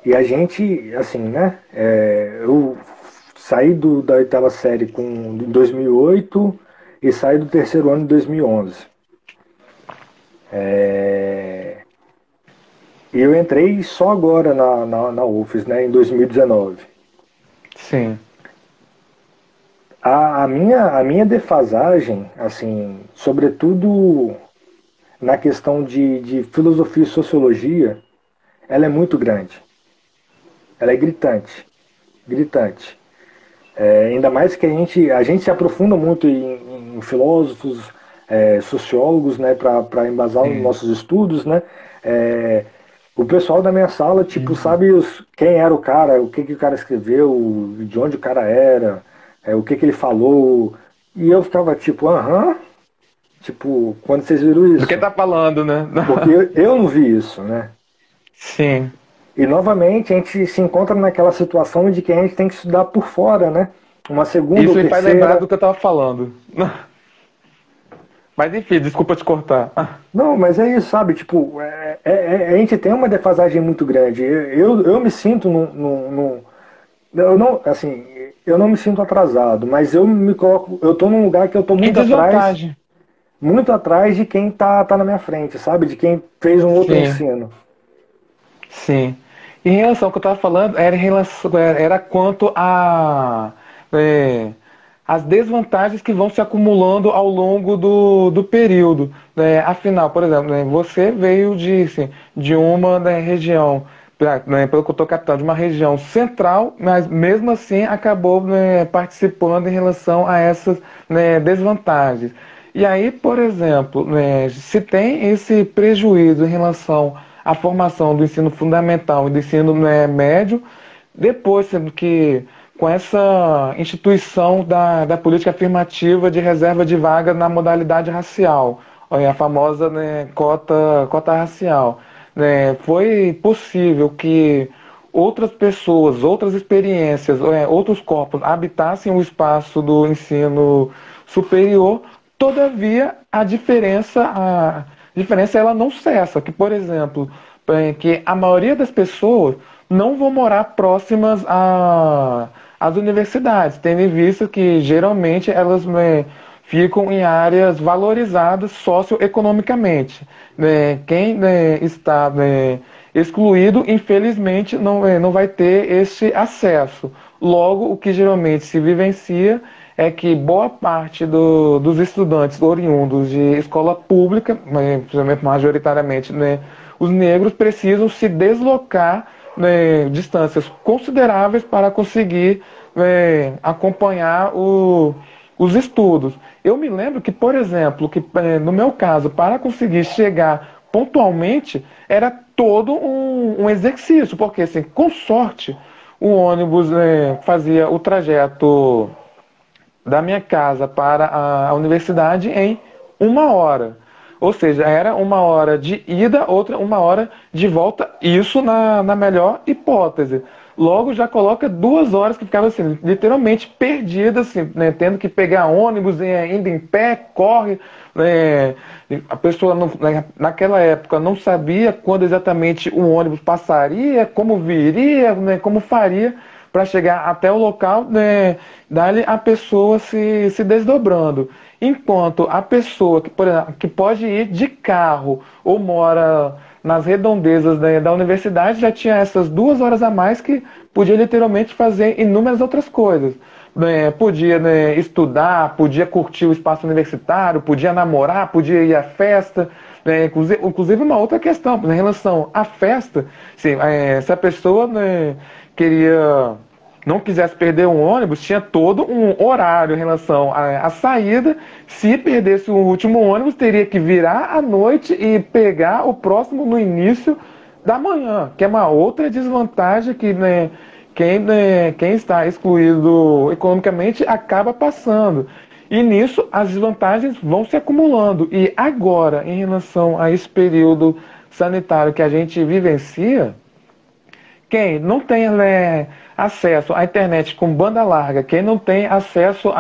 e a gente, assim, né? Eu saí da oitava série em 2008 e saí do terceiro ano em 2011. E eu entrei só agora na UFES, né, em 2019. sim. A minha defasagem, assim, sobretudo na questão de filosofia e sociologia, ela é muito grande. Ela é gritante, gritante. Ainda mais que a gente se aprofunda muito em filósofos, sociólogos, né, para embasar os Sim. nossos estudos, né? É, o pessoal da minha sala, tipo, Uhum. sabe quem era o cara, o que, que o cara escreveu, de onde o cara era, o que, que ele falou. E eu ficava tipo, aham. Tipo, quando vocês viram Do que isso? tá falando, né? Porque eu não vi isso, né? Sim. E novamente a gente se encontra naquela situação de que a gente tem que estudar por fora, né? Uma segunda ou Isso me faz lembrar terceira. do que eu tava falando. Mas enfim, desculpa te cortar. Não, mas é isso, sabe? Tipo, a gente tem uma defasagem muito grande. Eu me sinto eu não, assim, eu não me sinto atrasado, mas eu me coloco, eu tô num lugar que eu tô Em desvantagem. muito atrás de quem tá na minha frente, sabe? De quem fez um outro Sim, ensino. sim. Em relação ao que eu estava falando, era, era quanto a as desvantagens que vão se acumulando ao longo do período. Afinal, por exemplo, você veio de uma, região, pelo que eu estou captando, de uma região central, mas mesmo assim acabou, participando em relação a essas, desvantagens. E aí, por exemplo, se tem esse prejuízo em relação à formação do ensino fundamental e do ensino, médio, depois, sendo que com essa instituição da política afirmativa de reserva de vaga na modalidade racial, a famosa, cota racial, foi possível que outras pessoas, outras experiências, outros corpos habitassem o espaço do ensino superior. Todavia, a diferença ela não cessa. Que, por exemplo, que a maioria das pessoas não vão morar próximas às universidades, tendo em vista que geralmente elas, ficam em áreas valorizadas socioeconomicamente. Quem, está, excluído, infelizmente, não vai ter esse acesso. Logo, o que geralmente se vivencia é que boa parte dos estudantes oriundos de escola pública, principalmente majoritariamente, os negros, precisam se deslocar, distâncias consideráveis para conseguir, acompanhar os estudos. Eu me lembro que, por exemplo, que no meu caso, para conseguir chegar pontualmente, era todo um exercício, porque assim, com sorte, o ônibus, fazia o trajeto da minha casa para a universidade em 1 hora. Ou seja, era 1 hora de ida, outra 1 hora de volta, isso na melhor hipótese. Logo já coloca 2 horas que ficava assim, literalmente perdida, assim, tendo que pegar ônibus, indo em pé, corre. né, a pessoa naquela época não sabia quando exatamente o ônibus passaria, como viria, como faria para chegar até o local, dali a pessoa se desdobrando. Enquanto a pessoa que, por exemplo, que pode ir de carro ou mora nas redondezas, da universidade, já tinha essas 2 horas a mais que podia literalmente fazer inúmeras outras coisas. Podia, estudar, podia curtir o espaço universitário, podia namorar, podia ir à festa. Inclusive uma outra questão, em relação à festa, se a pessoa, queria, não quisesse perder um ônibus, tinha todo um horário em relação à saída. Se perdesse o último ônibus, teria que virar à noite e pegar o próximo no início da manhã, que é uma outra desvantagem que, quem está excluído economicamente acaba passando. E nisso as desvantagens vão se acumulando. E agora, em relação a esse período sanitário que a gente vivencia, quem não tem, acesso à internet com banda larga, quem não tem acesso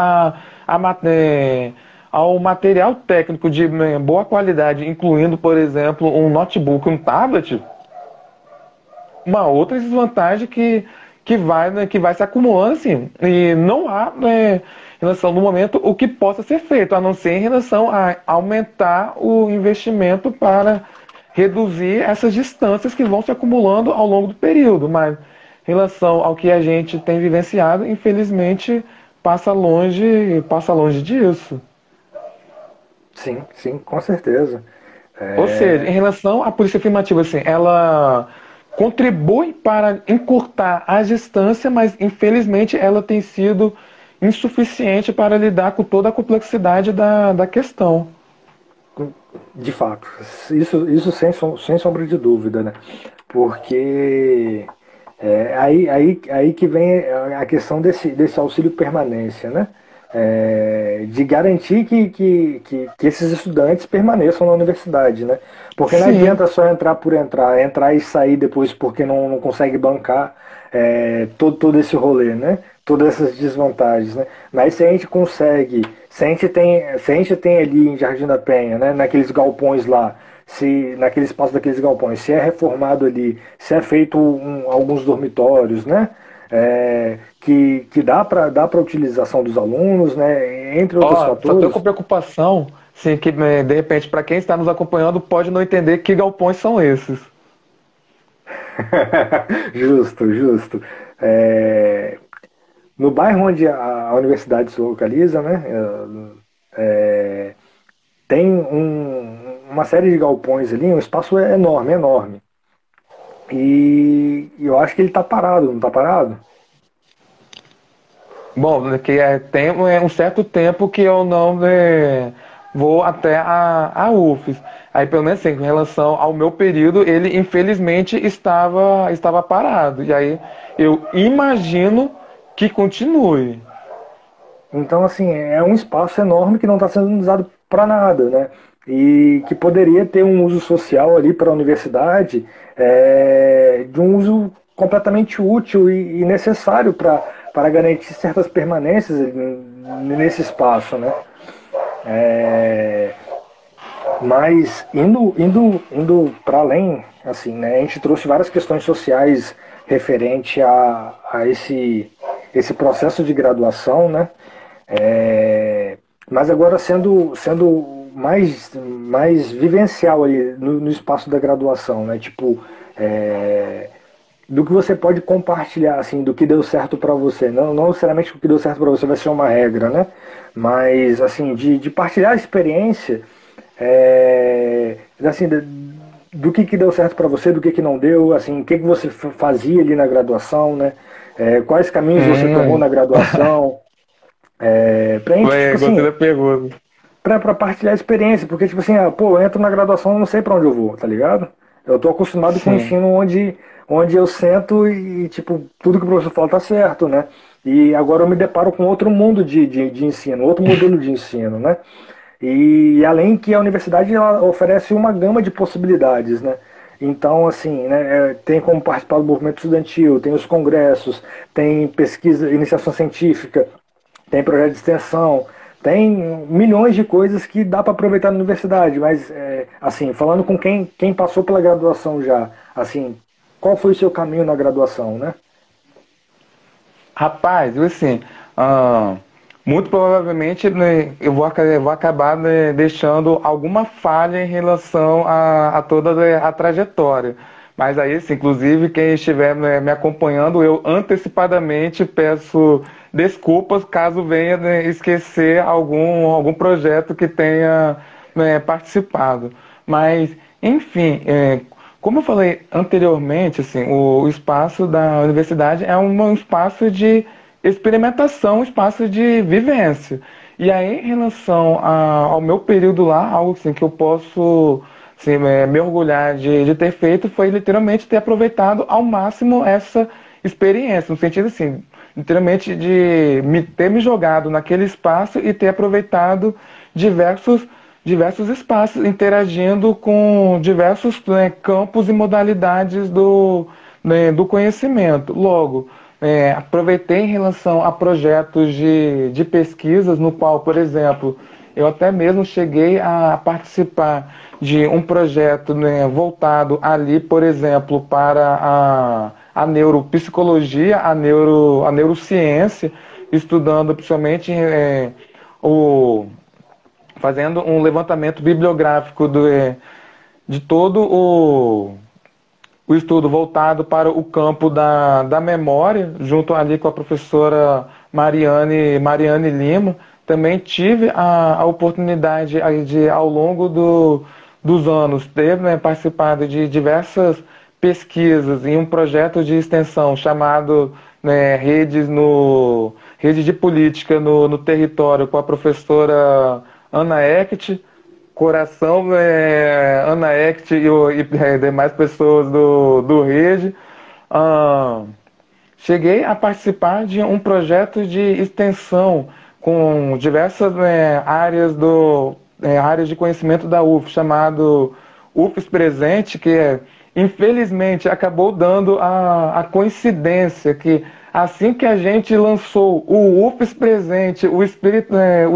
ao material técnico de, boa qualidade, incluindo, por exemplo, um notebook, um tablet, uma outra desvantagem que vai se acumulando assim, e não há, em relação no momento o que possa ser feito, a não ser em relação a aumentar o investimento para reduzir essas distâncias que vão se acumulando ao longo do período, mas em relação ao que a gente tem vivenciado, infelizmente passa longe disso. Sim, sim, com certeza. Ou seja, em É, relação à polícia afirmativa, assim, ela contribui para encurtar a distância, mas infelizmente ela tem sido insuficiente para lidar com toda a complexidade da questão. de fato, isso sem sombra de dúvida, né? Porque aí que vem a questão desse auxílio permanência, né? de garantir que esses estudantes permaneçam na universidade, né? Porque não Sim. adianta só entrar por entrar, entrar e sair depois porque não consegue bancar todo esse rolê, né? Todas essas desvantagens, né? Mas se a gente consegue, se a gente tem ali em Jardim da Penha, né? Naqueles galpões lá, se naquele espaço daqueles galpões, se é reformado ali, se é feito alguns dormitórios, né? Que dá para utilização dos alunos, né? Entre outros Ó, só tô com fatores. preocupação, sim, que de repente, para quem está nos acompanhando, pode não entender que galpões são esses. Justo, justo. É, no bairro onde a universidade se localiza, né? é, tem uma série de galpões ali, um espaço enorme, enorme. E eu acho que ele está parado, não está parado? Bom, né, que tem um certo tempo que eu não vou até a UFES. Aí, pelo menos assim, com relação ao meu período, ele infelizmente estava parado. E aí eu imagino que continue. Então, assim, é um espaço enorme que não está sendo usado para nada, né? E que poderia ter um uso social ali para a universidade, de um uso completamente útil e necessário para garantir certas permanências nesse espaço, né? É, mas indo para além, assim, né? A gente trouxe várias questões sociais referente a esse processo de graduação, né? Mas agora sendo mais vivencial ali no espaço da graduação, né? Tipo, do que você pode compartilhar, assim, do que deu certo para você. Não necessariamente o que deu certo para você vai ser uma regra, né? Mas, assim, de partilhar a experiência, assim, do que deu certo para você, do que não deu, assim, o que você fazia ali na graduação, né? Quais caminhos você tomou Hum, na graduação, pra gente, tipo gostei assim, da pergunta. pra partilhar a experiência, porque, tipo assim, pô, eu entro na graduação, eu não sei pra onde eu vou, tá ligado? Eu tô acostumado com o Sim. ensino onde eu sento e, tipo, tudo que o professor fala tá certo, né? E agora eu me deparo com outro mundo de ensino, outro modelo de ensino, né? E além que a universidade ela oferece uma gama de possibilidades, né? Então, assim, né, tem como participar do movimento estudantil, tem os congressos, tem pesquisa, iniciação científica, tem projeto de extensão, tem milhões de coisas que dá para aproveitar na universidade, mas, assim, falando com quem passou pela graduação já, assim, qual foi o seu caminho na graduação, né? Rapaz, eu assim, ah, muito provavelmente né, eu vou acabar né, deixando alguma falha em relação a toda né, a trajetória. Mas aí, assim, inclusive, quem estiver né, me acompanhando, eu antecipadamente peço desculpas caso venha né, esquecer algum projeto que tenha né, participado. Mas, enfim, como eu falei anteriormente, assim, o espaço da universidade é um espaço de experimentação, um espaço de vivência. E aí, em relação ao meu período lá, algo assim, que eu posso assim, me orgulhar de ter feito foi literalmente ter aproveitado ao máximo essa experiência, no sentido assim, literalmente de ter me jogado naquele espaço e ter aproveitado diversos espaços, interagindo com diversos né, campos e modalidades do conhecimento. Logo, aproveitei em relação a projetos de pesquisas, no qual, por exemplo, eu até mesmo cheguei a participar de um projeto né, voltado ali, por exemplo, para a neuropsicologia, a neurociência, estudando principalmente o fazendo um levantamento bibliográfico de todo o estudo voltado para o campo da memória, junto ali com a professora Mariane Lima. Também tive a oportunidade de, ao longo dos anos, ter né, participado de diversas pesquisas em um projeto de extensão chamado né, Rede de Política no Território, com a professora Ana Ect, Coração, Ana Ect e demais pessoas do Rede. Ah, cheguei a participar de um projeto de extensão com diversas áreas de conhecimento da UF, chamado UFES Presente, que infelizmente acabou dando a coincidência que assim que a gente lançou o UFES Presente, o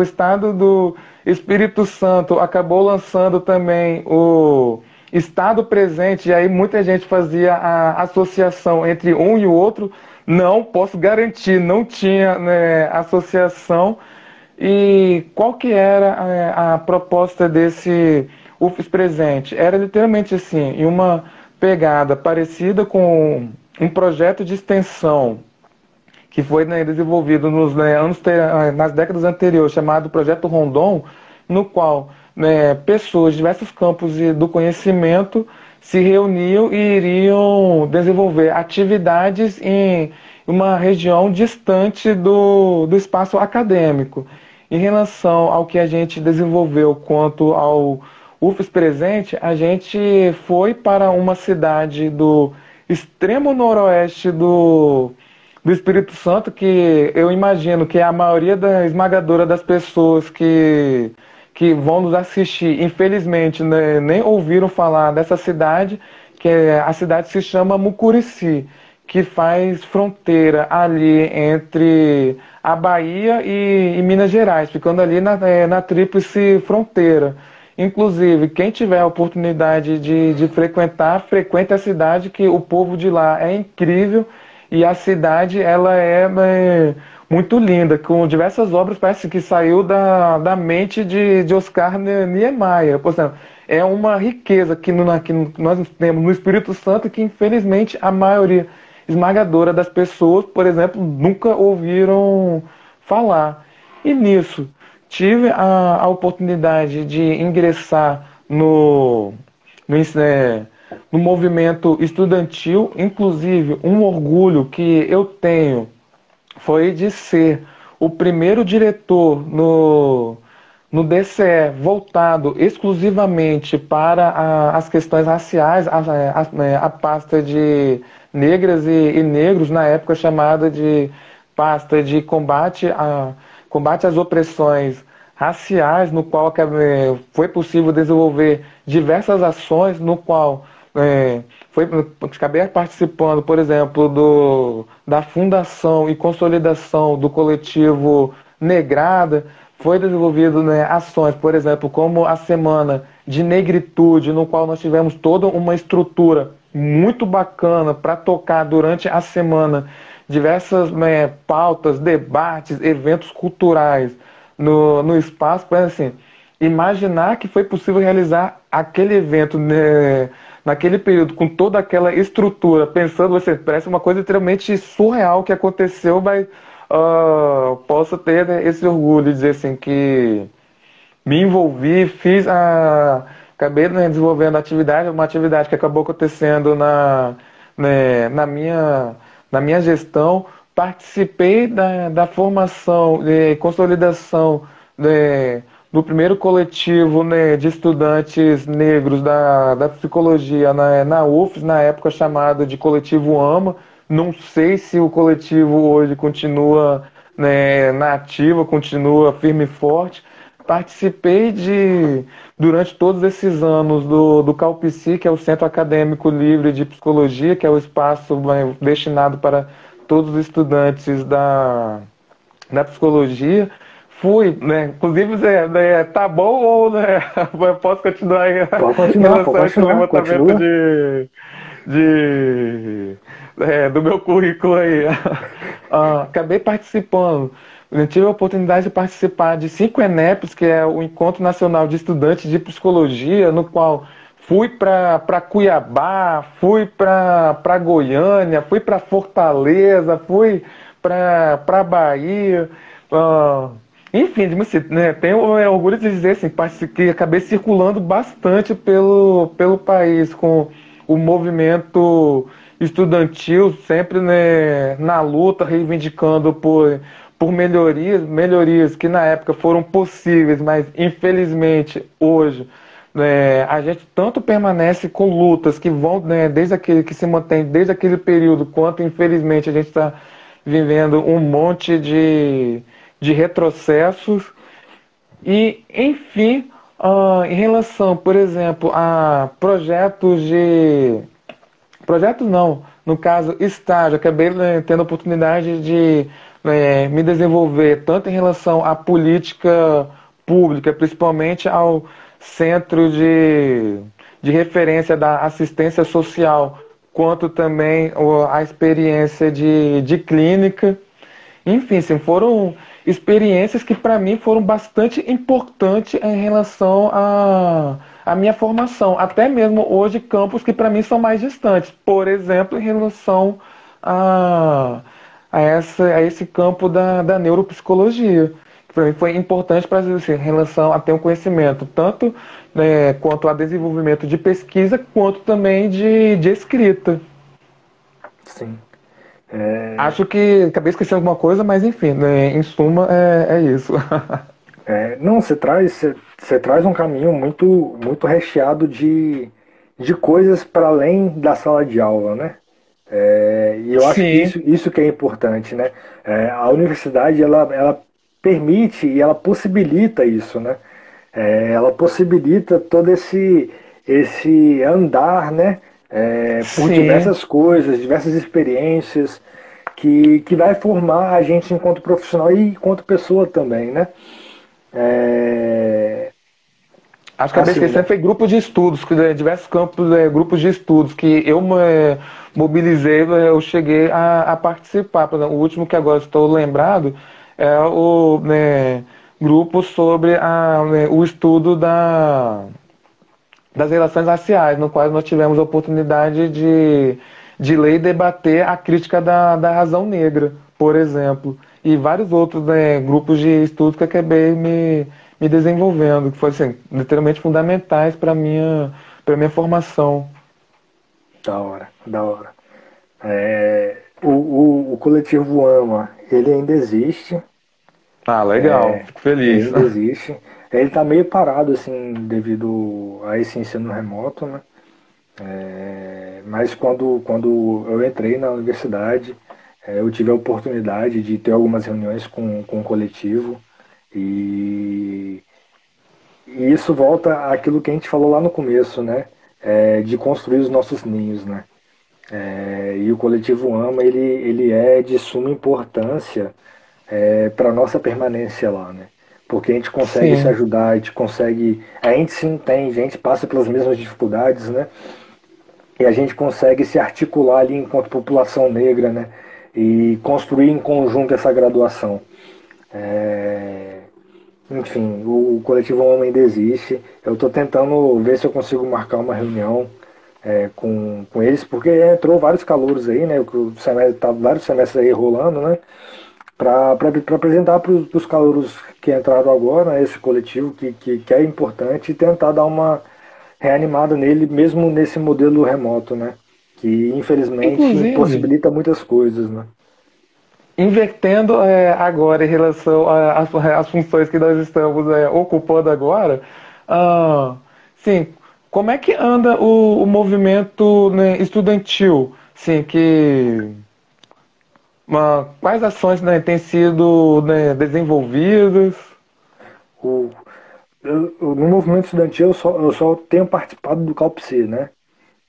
Estado do Espírito Santo acabou lançando também o Estado Presente, e aí muita gente fazia a associação entre um e o outro. Não posso garantir, não tinha, né, associação. E qual que era a proposta desse UFES Presente? Era literalmente assim, em uma pegada parecida com um projeto de extensão que foi, né, desenvolvido nas décadas anteriores, chamado Projeto Rondon, no qual, né, pessoas de diversos campos do conhecimento se reuniam e iriam desenvolver atividades em uma região distante do espaço acadêmico. Em relação ao que a gente desenvolveu quanto ao UFES Presente, a gente foi para uma cidade do extremo noroeste do Espírito Santo, que eu imagino que a maioria esmagadora das pessoas que vão nos assistir, infelizmente, né, nem ouviram falar dessa cidade, que a cidade se chama Mucurici, que faz fronteira ali entre a Bahia e Minas Gerais, ficando ali na tríplice fronteira. Inclusive, quem tiver a oportunidade de frequentar, frequente a cidade, que o povo de lá é incrível. E a cidade, ela é muito linda, com diversas obras, parece que saiu da mente de Oscar Niemeyer. Por exemplo, é uma riqueza que nós temos no Espírito Santo, que infelizmente a maioria esmagadora das pessoas, por exemplo, nunca ouviram falar. E nisso, tive a oportunidade de ingressar no movimento estudantil. Inclusive, um orgulho que eu tenho foi de ser o primeiro diretor no DCE voltado exclusivamente para as questões raciais, a pasta de negras e negros, na época chamada de pasta de combate às opressões raciais, no qual foi possível desenvolver diversas ações, no qual acabei participando, por exemplo, da fundação e consolidação do coletivo Negrada. Foi desenvolvido, né, ações, por exemplo, como a Semana de Negritude, no qual nós tivemos toda uma estrutura muito bacana para tocar durante a semana diversas, né, pautas, debates, eventos culturais no espaço. Para, assim, imaginar que foi possível realizar aquele evento, né, naquele período, com toda aquela estrutura, pensando, parece uma coisa extremamente surreal que aconteceu, mas posso ter, né, esse orgulho de dizer assim, que me envolvi, acabei, né, desenvolvendo uma atividade que acabou acontecendo na minha gestão. Participei da formação e consolidação do primeiro coletivo, né, de estudantes negros da psicologia na UFES, na época chamado de Coletivo AMA. Não sei se o coletivo hoje continua, né, na ativa, continua firme e forte. Participei durante todos esses anos do CAUPSI, que é o Centro Acadêmico Livre de Psicologia, que é o espaço, né, destinado para todos os estudantes da psicologia. Fui, né? Inclusive, tá bom ou, né, posso continuar aí? Pode continuar, pode continuar, levantamento continua. do meu currículo aí. Acabei participando. Eu tive a oportunidade de participar de 5 ENEPs, que é o Encontro Nacional de Estudantes de Psicologia, no qual fui para Cuiabá, fui para Goiânia, fui para Fortaleza, fui para Bahia. Enfim, né, tenho orgulho de dizer assim, que acabei circulando bastante pelo país com o movimento estudantil, sempre, né, na luta, reivindicando por melhorias que na época foram possíveis, mas infelizmente hoje, né, a gente tanto permanece com lutas que vão, né, que se mantém desde aquele período, quanto infelizmente a gente está vivendo um monte de de retrocessos e, enfim, em relação, por exemplo, a projetos de... Projetos não, no caso, estágio. Acabei tendo a oportunidade de me desenvolver tanto em relação à política pública, principalmente ao centro de referência da assistência social, quanto também a experiência de clínica. Enfim, sim, foram experiências que para mim foram bastante importantes em relação à minha formação. Até mesmo hoje, campos que para mim são mais distantes. Por exemplo, em relação a, a esse campo da neuropsicologia. Que para mim foi importante para assim, em relação a ter um conhecimento, tanto quanto a desenvolvimento de pesquisa, quanto também de escrita. Sim. É, Acho que acabei esquecendo alguma coisa, mas enfim, né, em suma é isso. não, você traz um caminho muito recheado de coisas para além da sala de aula, né? E eu acho que Sim, isso que é importante, né? A universidade, ela permite e ela possibilita isso, né? Ela possibilita todo esse andar, né? Por sim. diversas coisas, diversas experiências, que vai formar a gente enquanto profissional e enquanto pessoa também, né? É, Acho que acabei assim, né? esquecendo, foi grupo de estudos, diversos campos, grupos de estudos que eu mobilizei, eu cheguei a participar. Por exemplo, o último que agora estou lembrado é o grupo sobre o estudo das relações raciais, no qual nós tivemos a oportunidade de ler e debater a crítica da razão negra, por exemplo, e vários outros grupos de estudos que acabei me desenvolvendo, que foram assim, literalmente fundamentais para minha formação. Da hora, da hora. O coletivo AMA, ele ainda existe, Ah, legal, fico ele feliz. ainda existe. Ele está meio parado, assim, devido a esse ensino remoto, né? Mas quando eu entrei na universidade, eu tive a oportunidade de ter algumas reuniões com o coletivo e, e isso volta àquilo que a gente falou lá no começo, né? De construir os nossos ninhos, né? E o coletivo AMA, ele é de suma importância para nossa permanência lá, né? Porque a gente consegue se Sim, ajudar, a gente se entende, a gente passa pelas mesmas dificuldades, né? E a gente consegue se articular ali enquanto população negra, né? E construir em conjunto essa graduação. É, Enfim, o coletivo Homem ainda existe. Eu estou tentando ver se eu consigo marcar uma reunião com eles, porque entrou vários calouros aí, né? O semestre, tá vários semestres aí rolando, né? Para apresentar para os calouros que entraram agora, né, esse coletivo que é importante e tentar dar uma reanimada nele, mesmo nesse modelo remoto, né? Que infelizmente inclusive, impossibilita muitas coisas, né? invertendo agora em relação às funções que nós estamos ocupando agora, ah, sim, como é que anda o movimento, né, estudantil? Sim, quais ações, né, têm sido, né, desenvolvidas? O, no movimento estudantil eu só tenho participado do CalPC, né?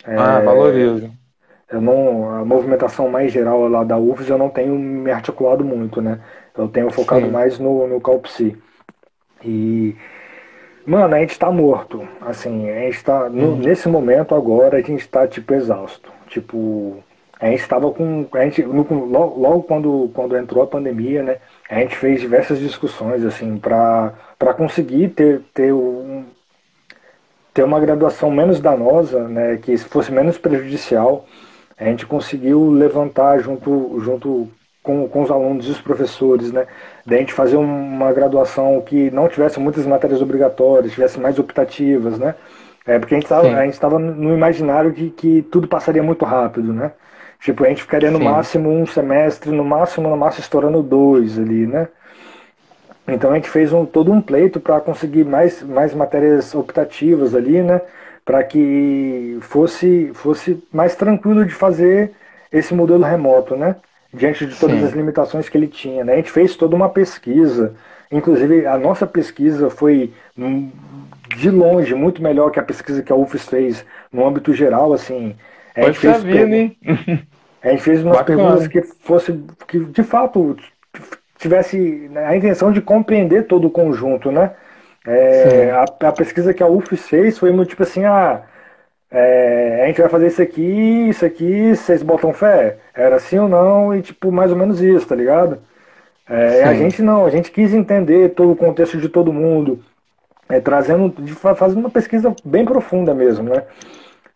Ah, valorizo. Eu não, a movimentação mais geral lá da UFES eu não tenho me articulado muito, né? Eu tenho focado Sim. mais no CalPC. E, mano, a gente tá morto. Assim, a gente tá. Hum. Nesse momento agora, a gente tá, tipo, exausto. Tipo, a gente tava com. A gente, logo quando entrou a pandemia, né? A gente fez diversas discussões, assim, para conseguir ter uma graduação menos danosa, né? Que fosse menos prejudicial. A gente conseguiu levantar junto com os alunos e os professores, né? Da gente fazer uma graduação que não tivesse muitas matérias obrigatórias, tivesse mais optativas, né? Porque a Sim, gente estava no imaginário de que tudo passaria muito rápido, né? Tipo, a gente ficaria no sim. máximo um semestre, no máximo estourando dois ali, né? Então a gente fez todo um pleito para conseguir mais matérias optativas ali, né? Para que fosse mais tranquilo de fazer esse modelo remoto, né? diante de todas as sim. limitações que ele tinha, né? A gente fez toda uma pesquisa, inclusive a nossa pesquisa foi de longe muito melhor que a pesquisa que a UFES fez no âmbito geral, assim. A gente Poxa fez, vida, hein? a gente fez umas perguntas Bacana. que fosse, que de fato tivesse, né, a intenção de compreender todo o conjunto, né? Sim, A pesquisa que a UFES fez foi muito tipo assim, a gente vai fazer isso aqui, vocês botam fé? Era assim ou não? E tipo, mais ou menos isso, tá ligado? A sim. gente não, a gente quis entender todo o contexto de todo mundo, fazendo uma pesquisa bem profunda mesmo, né?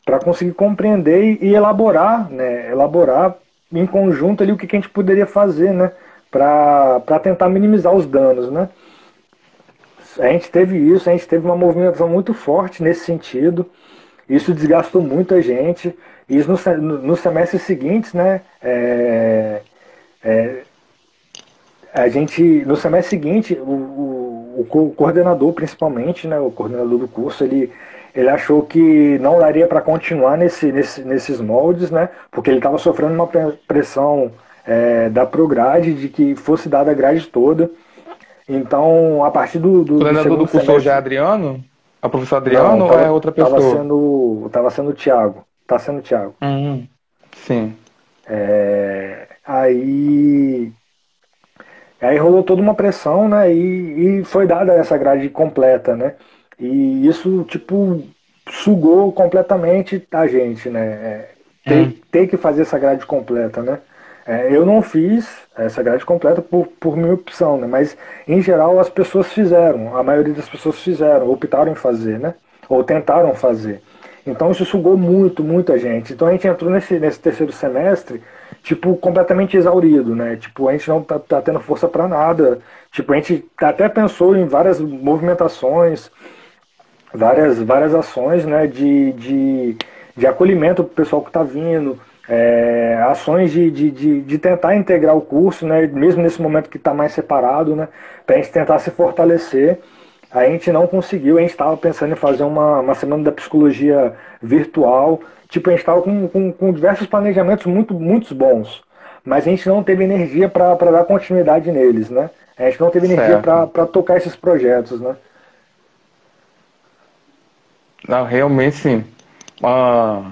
Para conseguir compreender e elaborar, né? Elaborar em conjunto ali o que a gente poderia fazer, né? Para tentar minimizar os danos, né? A gente teve isso, a gente teve uma movimentação muito forte nesse sentido. Isso desgastou muito a gente. Isso nos semestres seguintes, né? A gente, no semestre seguinte, o coordenador, principalmente, né? O coordenador do curso, ele achou que não daria para continuar nesses moldes, né? Porque ele estava sofrendo uma pressão da Prograde de que fosse dada a grade toda. Então, a partir O do coordenador do segundo curso hoje é semestre, Adriano? É o professor não, Adriano ou é outra pessoa? tava sendo o Thiago. Tá sendo o Thiago. Hum, sim. Aí, aí rolou toda uma pressão, né? E foi dada essa grade completa, né? E isso, tipo, sugou completamente a gente, né? Ter que fazer essa grade completa, né? Eu não fiz essa grade completa por minha opção, né? Mas, em geral, as pessoas fizeram. A maioria das pessoas fizeram, optaram em fazer, né? Ou tentaram fazer. Então, isso sugou muito, muita gente. Então, a gente entrou nesse terceiro semestre, tipo, completamente exaurido, né? Tipo, a gente não tá tendo força para nada. Tipo, a gente até pensou em várias movimentações, várias ações, né, de acolhimento para o pessoal que está vindo, ações de tentar integrar o curso, né, mesmo nesse momento que está mais separado, né, para a gente tentar se fortalecer. A gente não conseguiu, a gente estava pensando em fazer uma semana da psicologia virtual, tipo, a gente estava com diversos planejamentos muito bons, mas a gente não teve energia para dar continuidade neles, né? A gente não teve energia Certo. para tocar esses projetos, né? Não, realmente sim. Ah,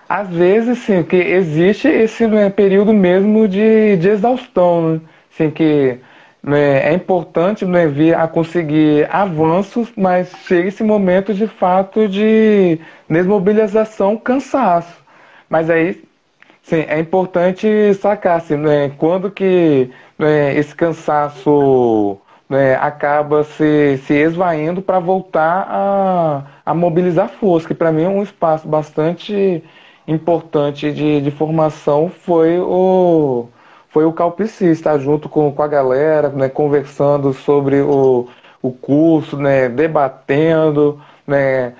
às vezes, sim, que existe esse, né, período mesmo de exaustão, né? Assim, que, né, é importante, né, vir a conseguir avanços, mas chega esse momento de fato de desmobilização, cansaço. Mas aí, sim, é importante sacar, assim, né, quando que, né, esse cansaço, né, acaba se esvaindo para voltar a mobilizar força, que para mim é um espaço bastante importante de formação, foi o Calpici, estar junto com a galera, né, conversando sobre o curso, né, debatendo, né,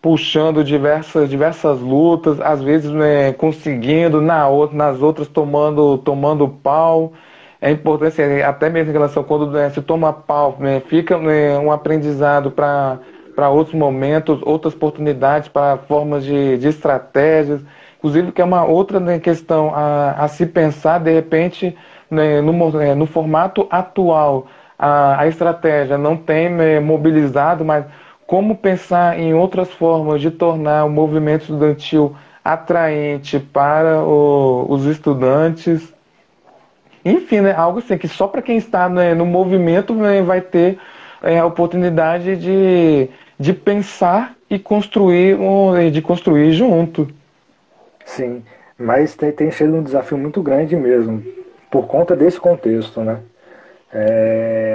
puxando diversas lutas, às vezes, né, conseguindo, nas outras tomando pau. É importante, assim, até mesmo em relação quando, né, se toma pau, né, fica, né, um aprendizado para outros momentos, outras oportunidades, para formas de estratégias. Inclusive, que é uma outra, né, questão a se pensar, de repente, né, no formato atual, a estratégia não tem, né, mobilizado, mas como pensar em outras formas de tornar o movimento estudantil atraente para os estudantes. Enfim, né, algo assim que só para quem está, né, no movimento, né, vai ter a oportunidade de pensar e construir, de construir junto. Sim, mas tem sido um desafio muito grande mesmo, por conta desse contexto, né?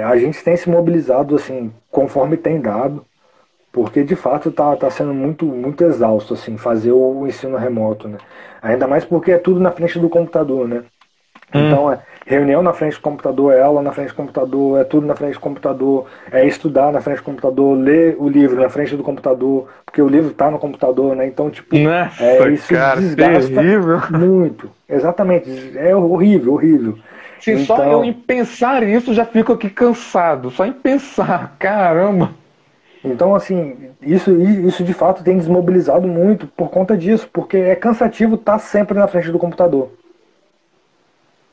A gente tem se mobilizado assim, conforme tem dado, porque de fato tá sendo muito exausto assim, fazer o ensino remoto, né? Ainda mais porque é tudo na frente do computador, né? Hum, Então, reunião na frente do computador, é aula na frente do computador, é tudo na frente do computador, é estudar na frente do computador, ler o livro na frente do computador, porque o livro está no computador, né? Então, tipo, nossa, isso cara, desgasta terrível. muito. Exatamente, é horrível, horrível. Sim, só eu em Então, pensar isso já fico aqui cansado. Só em pensar, caramba. então assim, isso de fato tem desmobilizado muito por conta disso, porque é cansativo estar sempre na frente do computador.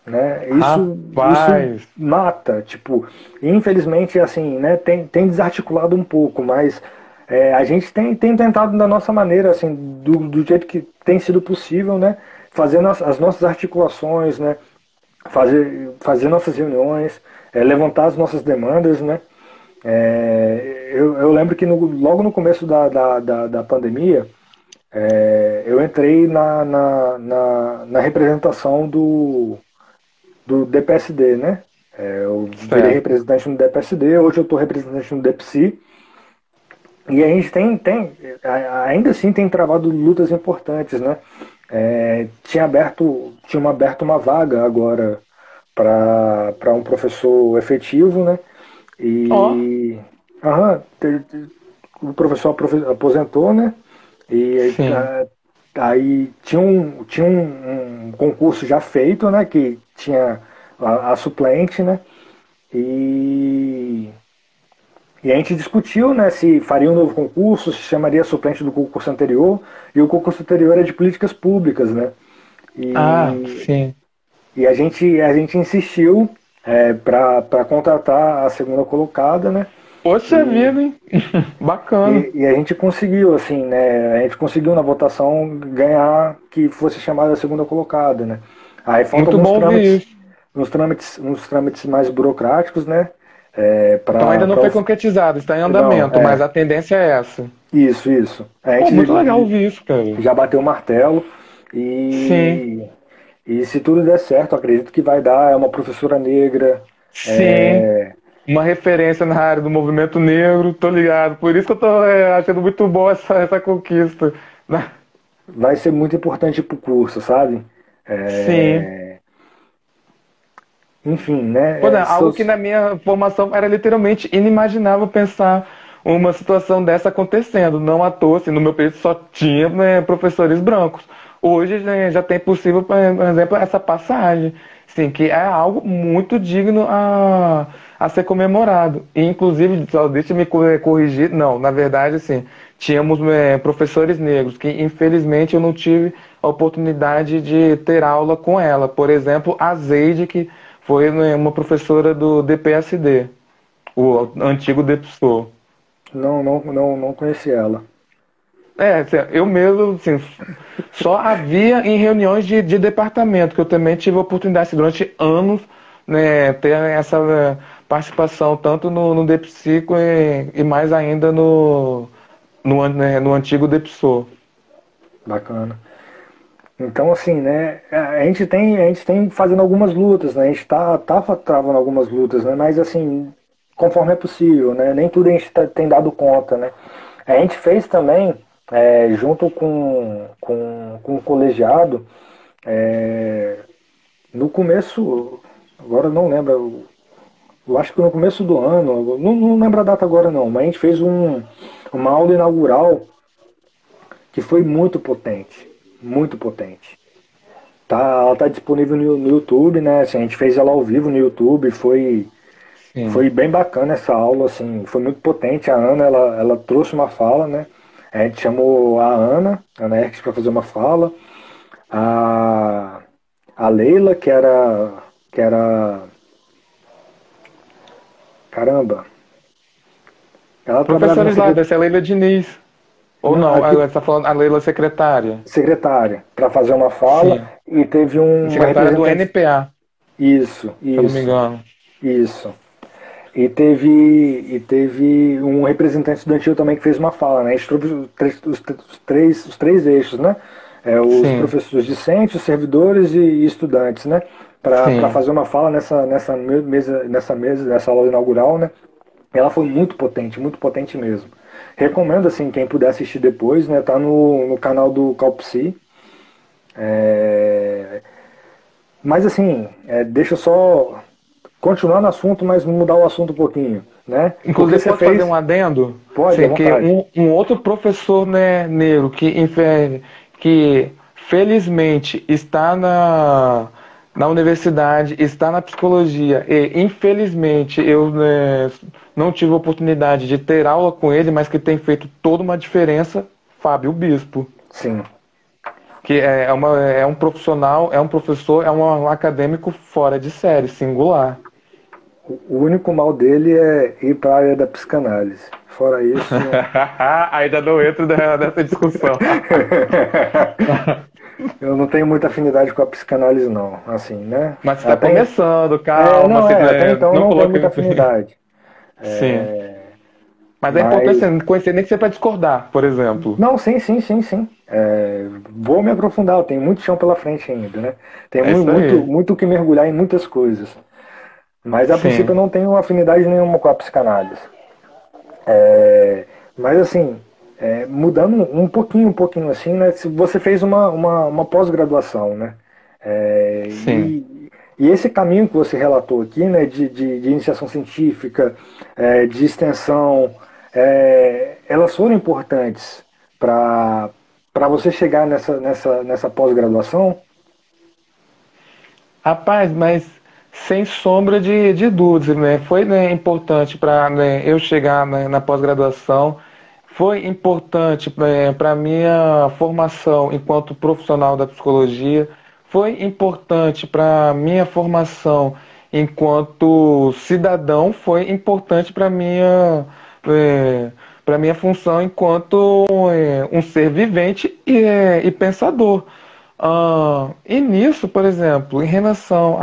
né? Isso Rapaz, mata, tipo, infelizmente, assim, né? Tem desarticulado um pouco, mas a gente tem tentado da nossa maneira, assim, do jeito que tem sido possível, né? Fazendo as nossas articulações, né? Fazer nossas reuniões, levantar as nossas demandas, né? Eu lembro que logo no começo da pandemia, eu entrei na representação do DPSD, né? Eu virei certo. representante no DPSD, hoje eu estou representante no DPSI, e a gente ainda assim tem travado lutas importantes, né? Tinha aberto uma vaga agora para um professor efetivo, né? Ó, E aham, o professor aposentou, né? E sim. aí tinha um concurso já feito, né? Que tinha a suplente, né? E, e a gente discutiu, né? Se faria um novo concurso, se chamaria suplente do concurso anterior. E o concurso anterior era de políticas públicas, né? Ah, E, sim. e a gente insistiu para contratar a segunda colocada, né? Poxa E, vida, hein? Bacana. e a gente conseguiu, assim, né? A gente conseguiu na votação ganhar que fosse chamada a segunda colocada, né? Aí faltam Muito alguns bom ouvir trâmites, isso. uns trâmites mais burocráticos, né? Então ainda não Para foi concretizado, está em não, andamento, mas a tendência é essa. isso. A Pô, muito legal gente ouvir isso, cara. já bateu o martelo Sim, e se tudo der certo, acredito que vai dar. É uma professora negra, sim. é, Uma referência na área do movimento negro, tô ligado. Por isso que eu tô achando muito bom essa conquista. vai ser muito importante para o curso, sabe? Sim. É, enfim, né? Pô, né, algo que na minha formação era literalmente inimaginável pensar uma situação dessa acontecendo. Não à toa, assim, no meu período só tinha professores brancos. Hoje né, já tem possível, por exemplo, essa passagem, sim, que é algo muito digno a ser comemorado. E, inclusive, só deixa eu me corrigir, não, na verdade, assim, tínhamos professores negros que, infelizmente, eu não tive a oportunidade de ter aula com ela. Por exemplo, a Zeide, que foi uma professora do DPSD, o antigo DPSO. Não conheci ela. Assim, eu mesmo, assim, só havia em reuniões de departamento, que eu também tive a oportunidade, assim, durante anos, né, ter essa participação tanto no DPSICO e mais ainda no antigo DPSO. Bacana. Então, assim, né? A gente tem fazendo algumas lutas, né? A gente tá travando algumas lutas, né? Mas, assim, conforme é possível, né? Nem tudo a gente tem dado conta, né? A gente fez também, junto com o colegiado, é, no começo, agora eu não lembro, eu acho que no começo do ano, não lembro a data agora não, mas a gente fez uma aula inaugural que foi muito potente, muito potente. Ela tá disponível no YouTube, né? Assim, a gente fez ela ao vivo no YouTube, Sim. foi bem bacana essa aula, assim, foi muito potente. A Ana, ela trouxe uma fala, né? A gente chamou a Ana Erques, para fazer uma fala. A, a Leila, que era, caramba, ela trabalhava na Professores lá, dessa é a Leila Diniz. Ou não, aqui, você está falando a Leila secretária. secretária, para fazer uma fala, Sim. e teve uma Secretária do representante. NPA, Isso, se eu não me isso, engano. isso. E teve um representante estudantil também que fez uma fala, né? A gente trouxe os três eixos, né? Os Sim, professores discentes, os servidores e estudantes, né? Para sim. fazer uma fala nessa aula inaugural, né? Ela foi muito potente mesmo. Recomendo, assim, quem puder assistir depois, né? Tá no canal do Calpsi. Mas, assim, deixa eu só continuar no assunto, mas mudar o assunto um pouquinho, né? Porque Inclusive, você posso fazer um fez. adendo? Pode, à Sim, que vontade. um outro professor né, negro que felizmente está na universidade, está na psicologia, e infelizmente eu não tive a oportunidade de ter aula com ele, mas que tem feito toda uma diferença, Fábio Bispo. Sim. que é um profissional, é um professor, é um acadêmico fora de série, singular. O único mal dele é ir para a área da psicanálise. Fora isso, não. Ainda não entro nessa discussão. Eu não tenho muita afinidade com a psicanálise, não. Assim, né? Mas está Até, começando, calma, não, assim, até então eu não não tenho coloque. muita afinidade. Sim. Mas é importante Mas, assim, conhecer nem que seja para discordar, por exemplo. não, sim, sim, sim, sim. Vou me aprofundar, eu tenho muito chão pela frente ainda, né? Tem É isso muito, aí. muito que mergulhar em muitas coisas. Mas a princípio eu Sim. não tenho afinidade nenhuma com a psicanálise. É, mas assim, mudando um pouquinho assim, né? Se você fez uma pós-graduação, né? É, Sim. e esse caminho que você relatou aqui, né? De iniciação científica, de extensão, elas foram importantes para você chegar nessa pós-graduação? Rapaz, mas sem sombra de dúvidas, né? Foi, né, importante para, né, eu chegar, né, na pós-graduação, foi importante para minha formação enquanto profissional da psicologia, foi importante para minha formação enquanto cidadão, foi importante para minha função enquanto um ser vivente e pensador. E nisso, por exemplo, em relação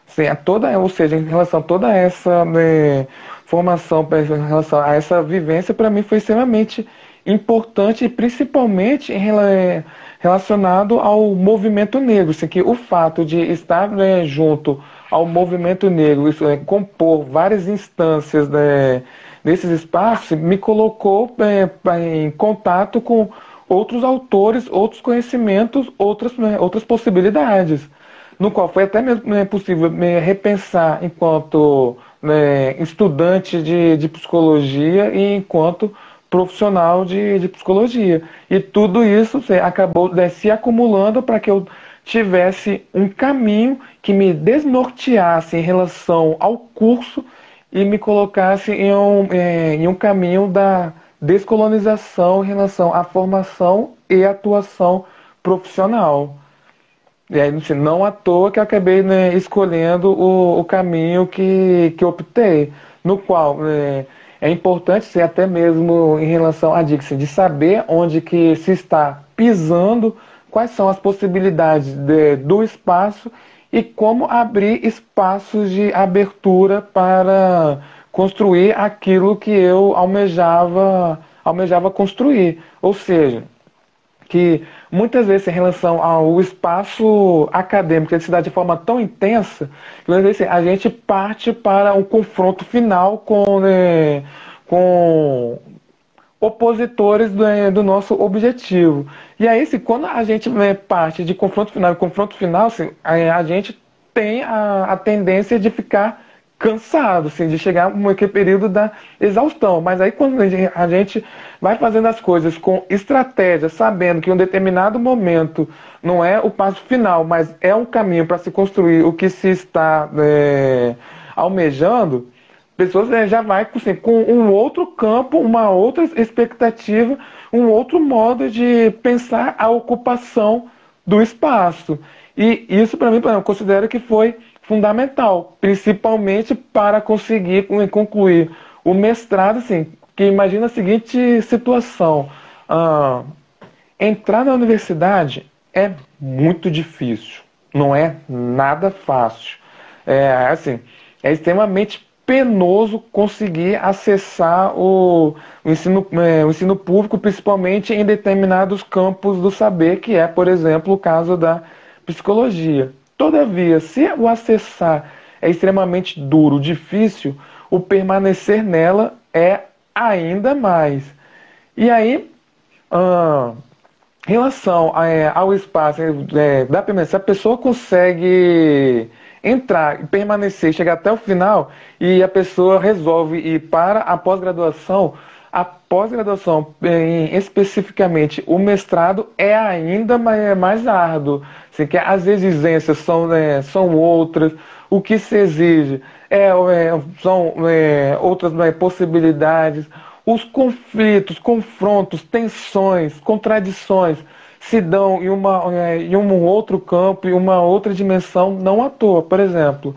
assim, a toda, ou seja, em relação a toda essa, né, formação, em relação a essa vivência, para mim foi extremamente importante e principalmente relacionado ao movimento negro, assim, que o fato de estar, né, junto ao movimento negro, isso é compor várias instâncias, né, desses espaços, me colocou em contato com outros autores, outros conhecimentos, outras possibilidades, no qual foi até mesmo possível me repensar enquanto, né, estudante de psicologia e enquanto profissional de psicologia. E tudo isso acabou, né, se acumulando para que eu tivesse um caminho que me desnorteasse em relação ao curso e me colocasse em um caminho da descolonização em relação à formação e atuação profissional. E aí, assim, não à toa que eu acabei, né, escolhendo o caminho que optei, no qual, né, é importante ser até mesmo em relação à Dixon, de saber onde que se está pisando, quais são as possibilidades do espaço e como abrir espaços de abertura para construir aquilo que eu almejava construir. Ou seja, que muitas vezes em relação ao espaço acadêmico ele se dá de forma tão intensa que às vezes, a gente parte para um confronto final com opositores do nosso objetivo. E aí, assim, quando a gente, né, parte de confronto final, assim, a gente tem a tendência de ficar cansado, assim, de chegar naquele período da exaustão. Mas aí quando a gente vai fazendo as coisas com estratégia, sabendo que em um determinado momento não é o passo final, mas é um caminho para se construir o que se está almejando, pessoas já vai assim, com um outro campo, uma outra expectativa, um outro modo de pensar a ocupação do espaço. E isso, para mim, eu considero que foi fundamental, principalmente para conseguir concluir o mestrado, assim, que imagina a seguinte situação. Ah, Entrar na universidade é muito difícil, não é nada fácil. Assim, é extremamente penoso conseguir acessar o ensino público, principalmente em determinados campos do saber, que é, por exemplo, o caso da psicologia. Todavia, se o acessar é extremamente duro, difícil, o permanecer nela é ainda mais. E aí, ah, em relação ao espaço, dá pra, se a pessoa consegue entrar e permanecer, chegar até o final, e a pessoa resolve ir para a pós-graduação, especificamente o mestrado, é ainda mais árduo. Assim, que as exigências são outras, o que se exige são outras possibilidades, os conflitos, confrontos, tensões, contradições se dão em um outro campo, em uma outra dimensão, não à toa. Por exemplo,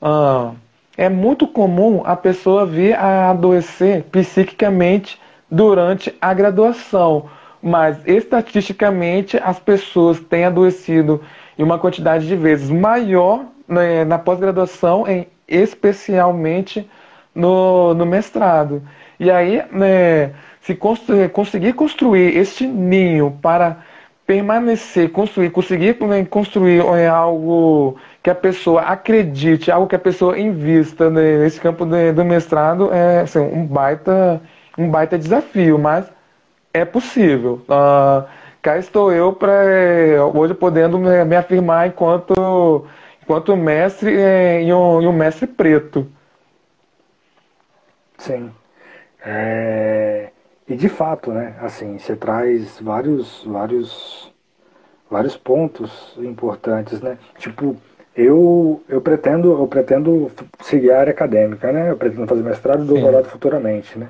ah, é muito comum a pessoa vir a adoecer psiquicamente durante a graduação, mas estatisticamente as pessoas têm adoecido em uma quantidade de vezes maior, né, na pós-graduação, especialmente no mestrado. E aí, né, se conseguir construir este ninho para permanecer, conseguir, né, construir algo que a pessoa acredite, algo que a pessoa invista, né, nesse campo do mestrado, é assim, um baita desafio, mas é possível. Cá estou eu para hoje podendo me afirmar enquanto mestre em um mestre preto. Sim. E de fato, né? Assim, você traz vários pontos importantes, né? Tipo, eu pretendo seguir a área acadêmica, né? Eu pretendo fazer mestrado e Sim. doutorado futuramente, né?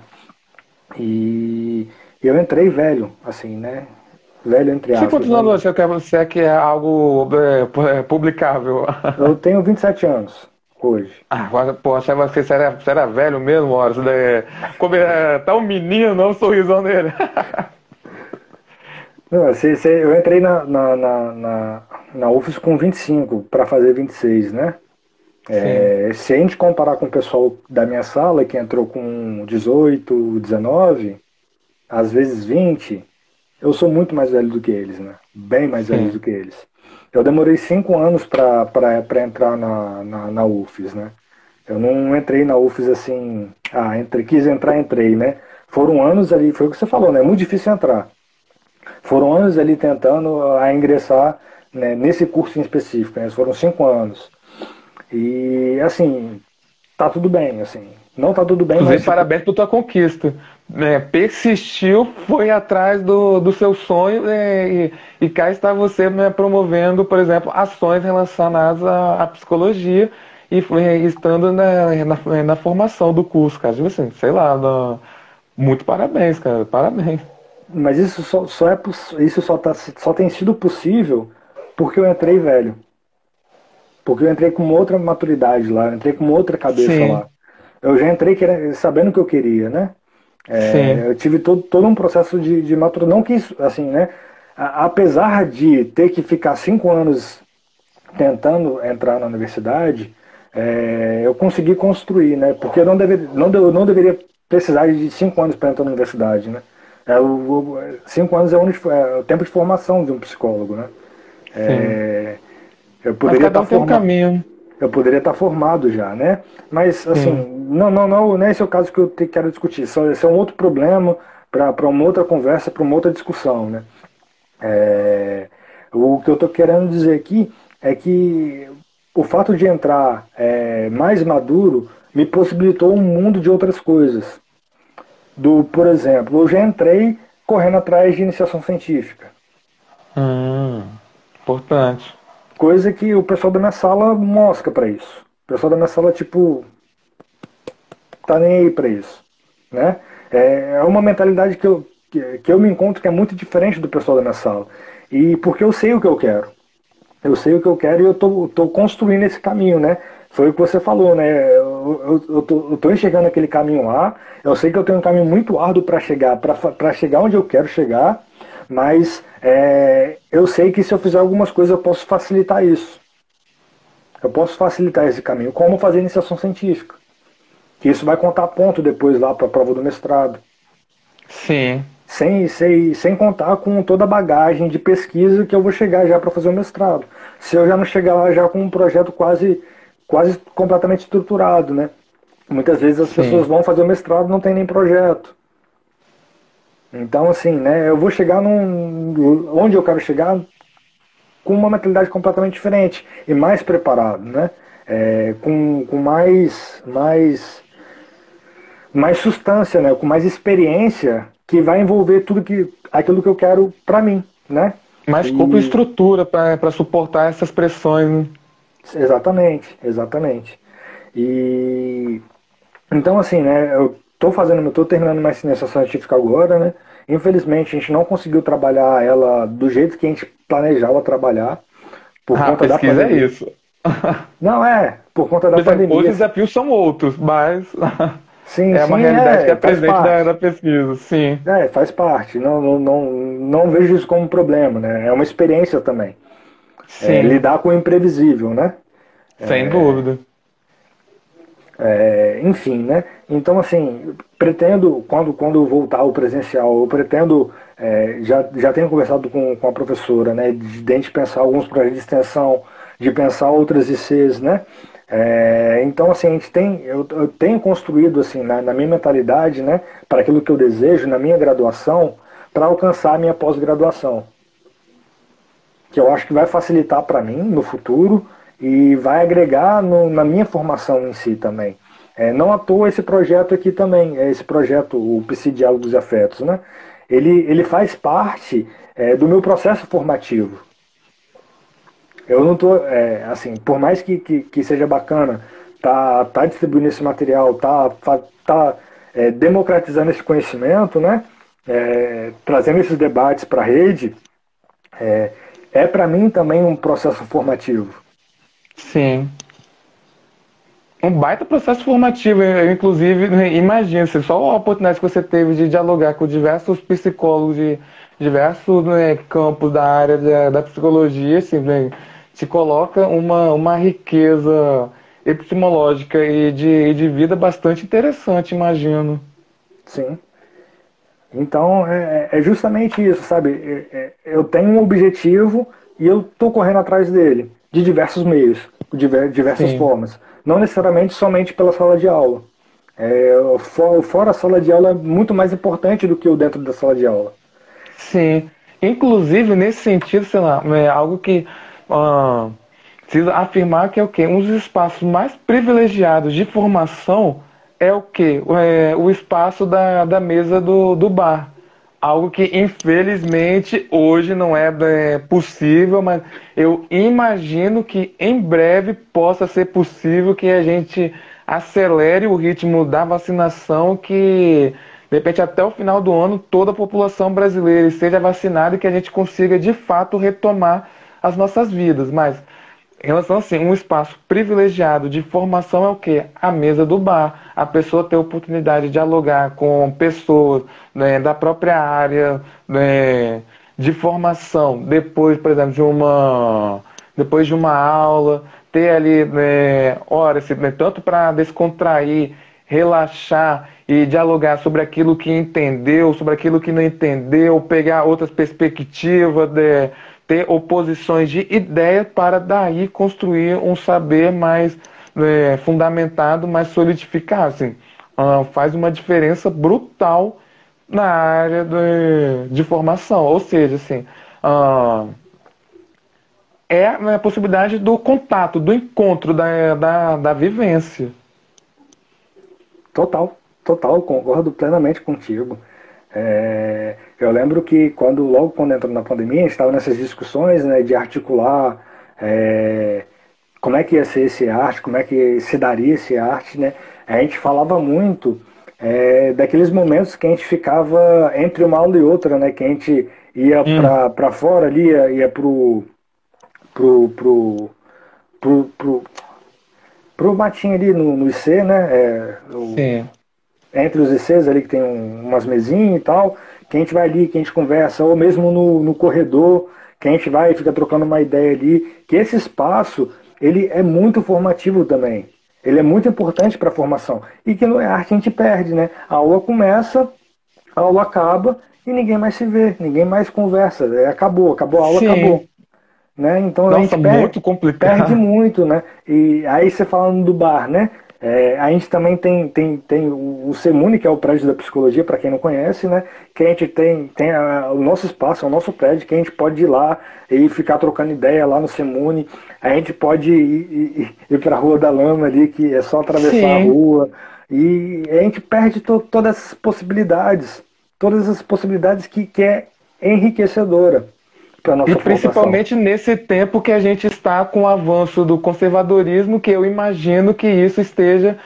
E eu entrei velho, assim, né? Velho entre Você aspas, quantos né? anos você é que é algo publicável? Eu tenho 27 anos hoje. Ah, agora, pô, achava que você era velho mesmo, Horus. Como tá um menino, não, um sorrisão dele. Não, eu entrei na UFES com 25 para fazer 26, né? Sim, Se a gente comparar com o pessoal da minha sala, que entrou com 18, 19, às vezes 20, eu sou muito mais velho do que eles, né? Bem mais velho sim. do que eles. Eu demorei 5 anos para entrar na UFES, né? Eu não entrei na UFES assim, quis entrar, entrei, né? Foram anos ali, foi o que você falou, né? É muito difícil entrar. Foram anos ali tentando ingressar, né, nesse curso em específico, né? Foram 5 anos. E assim, tá tudo bem, assim. Não tá tudo bem, Inclusive, mas tipo, parabéns por tua conquista. Persistiu, foi atrás do seu sonho, e cá está você, né, promovendo, por exemplo, ações relacionadas à psicologia e estando na formação do curso, cara. Tipo assim, sei lá, muito parabéns, cara. Parabéns. mas isso isso só tem sido possível porque eu entrei velho. Porque eu entrei com uma outra maturidade lá, eu entrei com uma outra cabeça Sim, lá. Eu já entrei sabendo o que eu queria, né? sim. Eu tive todo um processo de maturação, não que isso, assim, né? Apesar de ter que ficar 5 anos tentando entrar na universidade, eu consegui construir, né? Porque eu não deveria precisar de 5 anos para entrar na universidade, né? 5 anos é o tempo de formação de um psicólogo, né? Sim. Eu Mas poderia cada estar um tem um formado, caminho. eu poderia estar formado já, né? Mas assim, Sim. não é esse o caso que eu quero discutir. Esse é um outro problema para uma outra conversa, para uma outra discussão, né? É, o que eu estou querendo dizer aqui é que o fato de entrar mais maduro me possibilitou um mundo de outras coisas. Por exemplo, eu já entrei correndo atrás de iniciação científica, Importante. coisa que o pessoal da minha sala mosca para isso. O pessoal da minha sala, tipo, tá nem aí para isso, né? É uma mentalidade que eu me encontro que é muito diferente do pessoal da minha sala. E porque eu sei o que eu quero. Eu sei o que eu quero e eu tô construindo esse caminho, né? Foi o que você falou, né? Eu tô enxergando aquele caminho lá. Eu sei que eu tenho um caminho muito árduo para chegar onde eu quero chegar, mas eu sei que se eu fizer algumas coisas eu posso facilitar isso. Eu posso facilitar esse caminho, como fazer iniciação científica. Que isso vai contar ponto depois lá para a prova do mestrado. Sim. Sem contar com toda a bagagem de pesquisa que eu vou chegar já para fazer o mestrado. Se eu já não chegar lá já com um projeto quase completamente estruturado, né? Muitas vezes as pessoas Sim. vão fazer o mestrado e não tem nem projeto. Então, assim, né, eu vou chegar onde eu quero chegar com uma mentalidade completamente diferente e mais preparado, né? Com mais substância, né? Com mais experiência que vai envolver aquilo que eu quero para mim, né? Mais corpo e E estrutura para suportar essas pressões, né? exatamente, exatamente. E então assim, né? Eu tô terminando minha iniciação científica agora, né? Infelizmente, a gente não conseguiu trabalhar ela do jeito que a gente planejava trabalhar, por A conta da pesquisa é pandemia. isso. Não é, por conta da Pois é, os pandemia. desafios são outros, mas Sim, é uma sim, realidade que é faz presente da parte. pesquisa, sim, Faz parte. Não vejo isso como um problema, né? É uma experiência também. sim, Lidar com o imprevisível, né? sem dúvida. Enfim, né? Então, assim, pretendo, quando voltar ao presencial, eu pretendo, já tenho conversado com a professora, né? De a gente pensar alguns projetos de extensão, de pensar outras ICs, né? Então, assim, eu tenho construído, assim, na minha mentalidade, né? Para aquilo que eu desejo, na minha graduação, para alcançar a minha pós-graduação, que eu acho que vai facilitar para mim no futuro e vai agregar na minha formação em si também. Não à toa esse projeto aqui também, esse projeto, o Psidiálogos e Afetos, né? Ele faz parte do meu processo formativo. Eu não tô, assim, por mais que seja bacana tá distribuindo esse material, democratizando esse conhecimento, né? Trazendo esses debates para a rede, é para mim também um processo formativo. Sim. Um baita processo formativo, eu, inclusive, imagina, só a oportunidade que você teve de dialogar com diversos psicólogos de diversos, né, campos da área da psicologia, assim, né, te coloca uma riqueza epistemológica e de vida bastante interessante, imagino. Sim. Então é justamente isso, sabe? Eu tenho um objetivo e eu estou correndo atrás dele, de diversos meios, de diversas Sim, formas. Não necessariamente somente pela sala de aula. Fora a sala de aula é muito mais importante do que o dentro da sala de aula. sim. Inclusive, nesse sentido, sei lá, é algo que ah, preciso afirmar que é o quê? Um dos espaços mais privilegiados de formação é o quê? O espaço da mesa do bar. Algo que, infelizmente, hoje não é possível, mas eu imagino que em breve possa ser possível que a gente acelere o ritmo da vacinação, que, de repente, até o final do ano, toda a população brasileira seja vacinada e que a gente consiga, de fato, retomar as nossas vidas. Mas em relação assim, um espaço privilegiado de formação é o quê? A mesa do bar. A pessoa ter a oportunidade de dialogar com pessoas, né, da própria área, né, de formação, depois, por exemplo, depois de uma aula, ter ali, né, horas, né, tanto para descontrair, relaxar e dialogar sobre aquilo que entendeu, sobre aquilo que não entendeu, pegar outras perspectivas, né, ter oposições de ideias para daí construir um saber mais fundamentado, mais solidificado. Assim, faz uma diferença brutal na área de formação. Ou seja, assim, é a possibilidade do contato, do encontro, da vivência. Total, total, concordo plenamente contigo. Eu lembro que logo quando entrou na pandemia, a gente estava nessas discussões, né, de articular como é que ia ser esse arte, como é que se daria esse arte, né? A gente falava muito daqueles momentos que a gente ficava entre uma aula e outra, né? Que a gente ia Hum, para fora ali, ia pro, pro, pro, pro matinho ali no IC, né? sim. Entre os ICs ali que tem umas mesinhas e tal, que a gente vai ali, que a gente conversa, ou mesmo no corredor, que a gente vai e fica trocando uma ideia ali, que esse espaço, ele é muito formativo também. Ele é muito importante para a formação. E que no arte a gente perde, né? A aula começa, a aula acaba e ninguém mais se vê, ninguém mais conversa. Acabou a aula, acabou. Sim. Né? Então a Nossa, gente muito perde complicado. muito, né? E aí você falando do bar, né? A gente também tem o Semune, que é o prédio da psicologia, para quem não conhece, né? Que a gente tem o nosso espaço, é o nosso prédio, que a gente pode ir lá e ficar trocando ideia lá no Semune. A gente pode ir para a Rua da Lama ali, que é só atravessar a Sim. rua. E a gente perde todas essas possibilidades que é enriquecedora para E nossa formação. principalmente nesse tempo que a gente está com o avanço do conservadorismo, que eu imagino que isso esteja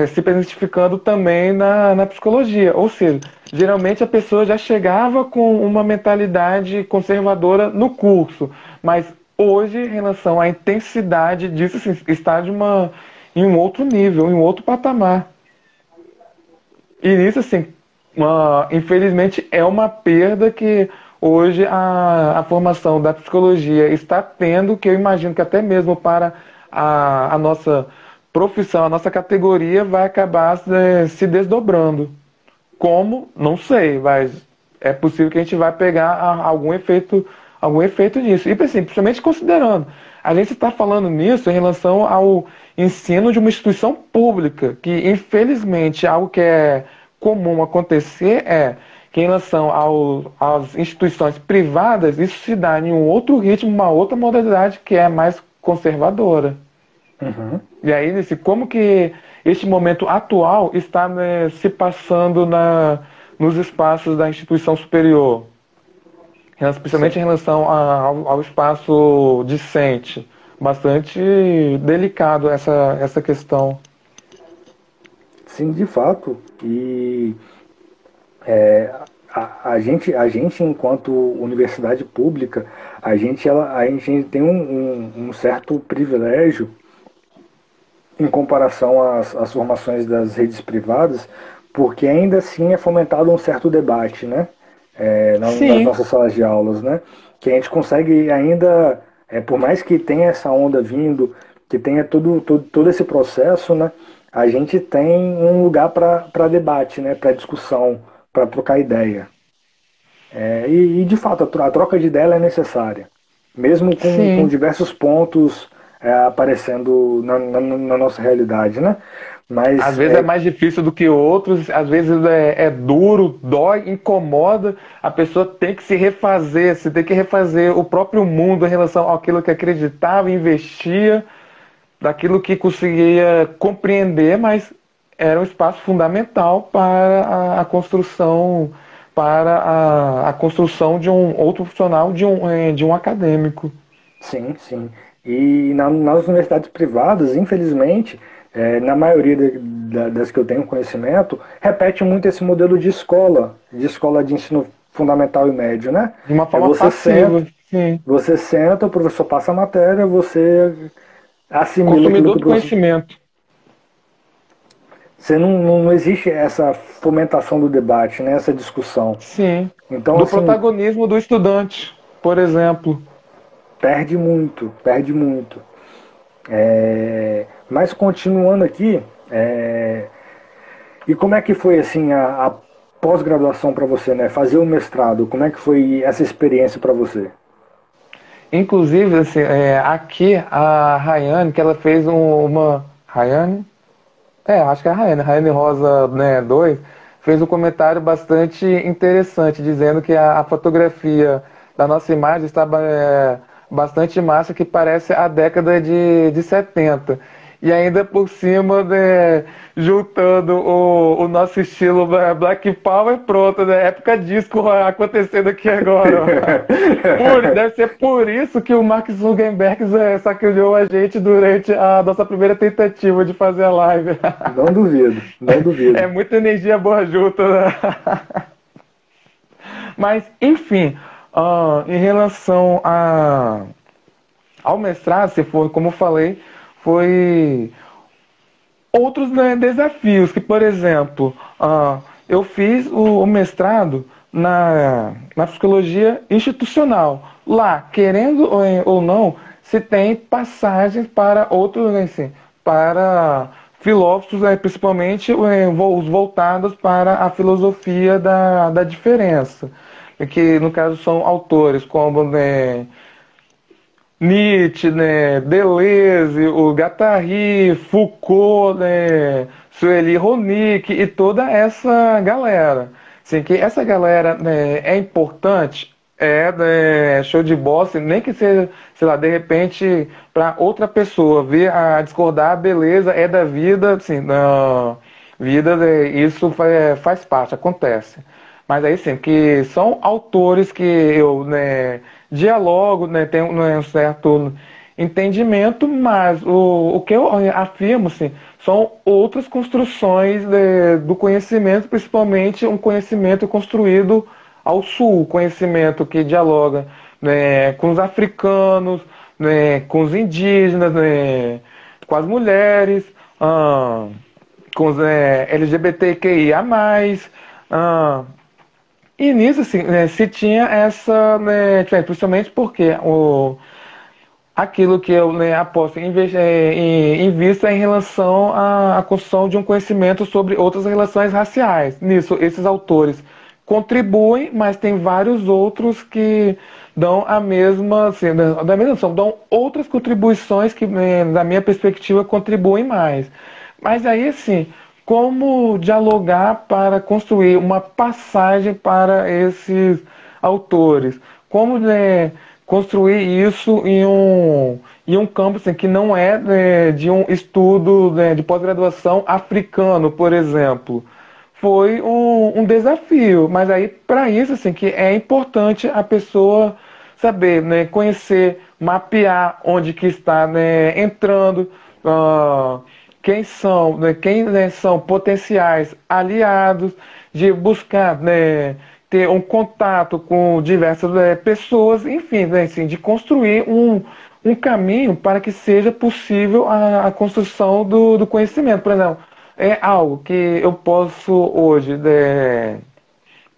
se presentificando também na psicologia. Ou seja, geralmente a pessoa já chegava com uma mentalidade conservadora no curso, mas hoje, em relação à intensidade disso, assim, está em um outro nível, em um outro patamar. E isso, assim, infelizmente, é uma perda que hoje a formação da psicologia está tendo, que eu imagino que até mesmo para a nossa profissão, a nossa categoria vai acabar se desdobrando. Como? Não sei, mas é possível que a gente vai pegar algum efeito nisso. E assim, principalmente considerando, a gente está falando nisso em relação ao ensino de uma instituição pública, que infelizmente algo que é comum acontecer é que em relação às instituições privadas, isso se dá em um outro ritmo, uma outra modalidade que é mais conservadora. Uhum. E aí, como que este momento atual está, né, se passando nos espaços da instituição superior, especialmente em relação ao espaço discente. Bastante delicado essa questão. Sim, de fato. E a gente, enquanto universidade pública, a gente tem um certo privilégio em comparação às formações das redes privadas, porque ainda assim é fomentado um certo debate, né? Nas Sim, nossas salas de aulas, né? Que a gente consegue ainda, por mais que tenha essa onda vindo, que tenha todo esse processo, né? A gente tem um lugar para debate, né? Para discussão, para trocar ideia. E de fato, a troca de ideia é necessária, mesmo com sim. diversos pontos aparecendo na nossa realidade, né? Às Mas vezes é mais difícil do que outros, às vezes é duro, dói, incomoda. A pessoa tem que se refazer, se tem que refazer o próprio mundo em relação àquilo que acreditava, investia, daquilo que conseguia compreender, mas era um espaço fundamental para a construção, a construção de um outro profissional, de um acadêmico. sim, sim. E nas universidades privadas, infelizmente, na maioria das que eu tenho conhecimento, repete muito esse modelo de escola de ensino fundamental e médio, né? De uma É forma você senta, passiva, sim. você senta, o professor passa a matéria, você assimila aquilo que Consumidor o do professor. conhecimento. Você não existe essa fomentação do debate, né? Essa discussão. Sim. Então, Do assim, protagonismo do estudante, por exemplo. perde muito, perde muito. Mas continuando aqui, e como é que foi assim a pós-graduação para você, né? Fazer o mestrado, como é que foi essa experiência para você? Inclusive, assim, aqui a Rayane, que ela fez uma. Rayane? Acho que é a Rayane Rosa, né, 2, fez um comentário bastante interessante, dizendo que a fotografia da nossa imagem está bastante massa, que parece a década de 70. E ainda por cima, né, juntando o nosso estilo Black Power, pronto, né, época disco acontecendo aqui agora. Ó. Deve ser por isso que o Mark Zuckerberg sacaneou a gente durante a nossa primeira tentativa de fazer a live. Não duvido, não É duvido. muita energia boa junto, né? Mas, enfim, em relação ao mestrado, se for, como eu falei, foi outros, né, desafios, que, por exemplo, eu fiz o mestrado na psicologia institucional. Lá, querendo ou não, se tem passagens para outros, né, assim, para filósofos, né, principalmente os voltados para a filosofia da diferença, que no caso são autores como, né, Nietzsche, né, Deleuze, o Guattari, Foucault, né, Sueli Ronick e toda essa galera. Assim, que essa galera, né, é importante, né, show de bola, assim, nem que seja, sei lá, de repente, para outra pessoa ver a discordar, beleza, é da vida, assim, na vida, né, isso faz parte, acontece. Mas aí sim, que são autores que eu, né, dialogo, né, tenho, né, um certo entendimento, mas o que eu afirmo, assim, são outras construções do conhecimento, principalmente um conhecimento construído ao sul, conhecimento que dialoga, né, com os africanos, né, com os indígenas, né, com as mulheres, ah, com os LGBTQIA+, ah, e nisso, assim, né, se tinha essa, né, principalmente porque aquilo que eu, né, aposto em vista em relação à construção de um conhecimento sobre outras relações raciais. Nisso, esses autores contribuem, mas tem vários outros que dão a mesma, assim, da mesma ação, dão outras contribuições que, né, da minha perspectiva, contribuem mais. Mas aí, assim, como dialogar para construir uma passagem para esses autores? Como, né, construir isso em um campo assim, que não é, né, de um estudo, né, de pós-graduação africano, por exemplo? Foi um desafio, mas aí para isso assim que é importante a pessoa saber, né, conhecer, mapear onde que está, né, entrando, ah, quem são, né, quem, né, são potenciais aliados, de buscar, né, ter um contato com diversas, né, pessoas, enfim, né, assim, de construir um caminho para que seja possível a construção do conhecimento. Por exemplo, é algo que eu posso hoje, né,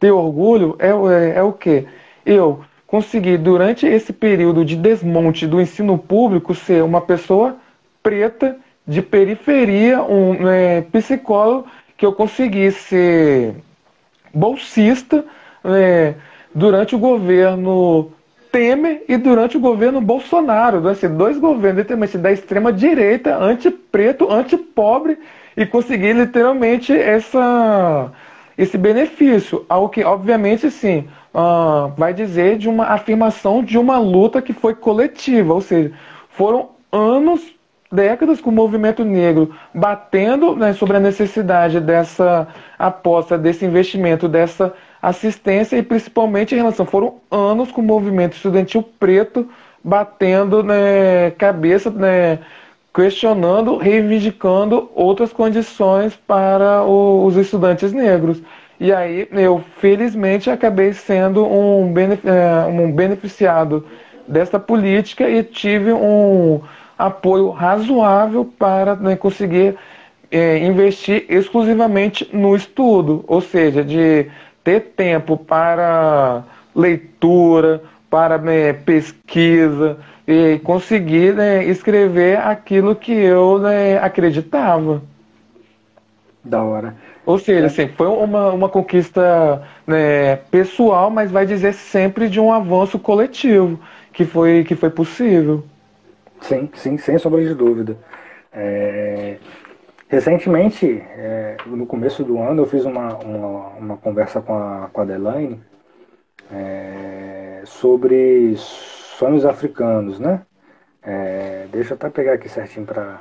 ter orgulho é o quê? Eu consegui, durante esse período de desmonte do ensino público, ser uma pessoa preta, de periferia, um, psicólogo, que eu consegui ser bolsista, é, durante o governo Temer e durante o governo Bolsonaro, né? Assim, dois governos literalmente da extrema direita, anti-preto, anti-pobre, e conseguir literalmente esse benefício, algo que obviamente sim, vai dizer de uma afirmação de uma luta que foi coletiva, ou seja, foram anos, décadas com o movimento negro batendo, né, sobre a necessidade dessa aposta, desse investimento, dessa assistência e principalmente em relação, foram anos com o movimento estudantil preto batendo, né, cabeça, né, questionando, reivindicando outras condições para os estudantes negros. E aí eu, felizmente, acabei sendo um beneficiado dessa política e tive um apoio razoável para, né, conseguir investir exclusivamente no estudo, ou seja, de ter tempo para leitura, para, né, pesquisa e conseguir, né, escrever aquilo que eu, né, acreditava. Da hora. Ou seja, É, assim, foi uma conquista, né, pessoal, mas vai dizer sempre de um avanço coletivo que foi possível. sim, sim, sem sombra de dúvida. É, recentemente, no começo do ano, eu fiz uma conversa com a Delaine, sobre sonhos africanos, né? Deixa eu até pegar aqui certinho para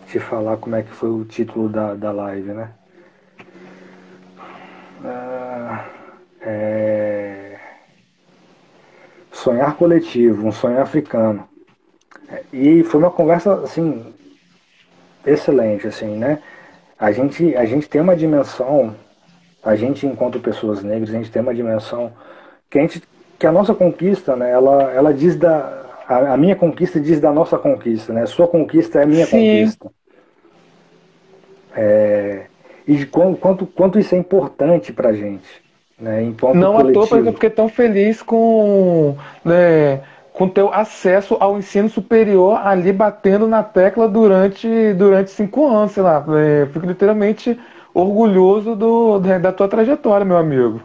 te falar como é que foi o título da live, né? Ah, é, Sonhar coletivo, um sonho africano. E foi uma conversa, assim, excelente, assim, né? A gente tem uma dimensão, a gente enquanto pessoas negras, a gente tem uma dimensão que que a nossa conquista, né, ela diz a minha conquista diz da nossa conquista, né? A sua conquista é a minha Sim, conquista. E de quanto isso é importante pra gente, né, enquanto não à toa, por exemplo, eu coletivo. fiquei tão feliz com, né, com teu acesso ao ensino superior ali batendo na tecla durante 5 anos, sei lá. Fico literalmente orgulhoso da tua trajetória, meu amigo.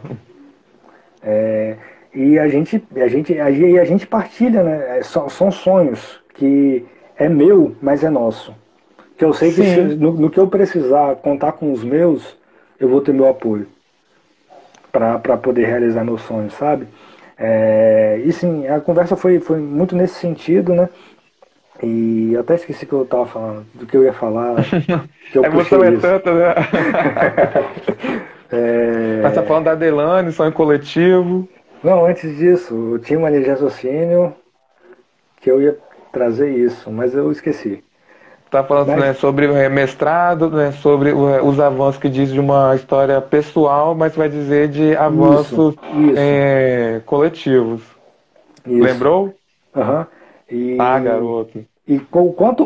E a gente partilha, né? São sonhos que é meu, mas é nosso. Que eu sei que Sim. no que eu precisar contar com os meus, eu vou ter meu apoio para poder realizar meus sonhos, sabe? E sim, a conversa foi muito nesse sentido, né? E até esqueci que eu estava falando, do que eu ia falar, que eu A emoção é puxei isso. tanta, né? Mas tá É, falando da Adelane, sonho coletivo. não, antes disso, eu tinha uma linha de raciocínio que eu ia trazer isso, mas eu esqueci. Tá falando, Mas né, sobre mestrado, né, sobre os avanços que diz de uma história pessoal, mas vai dizer de isso, avanços isso, coletivos. isso. Lembrou? Aham. Ah, E, garoto.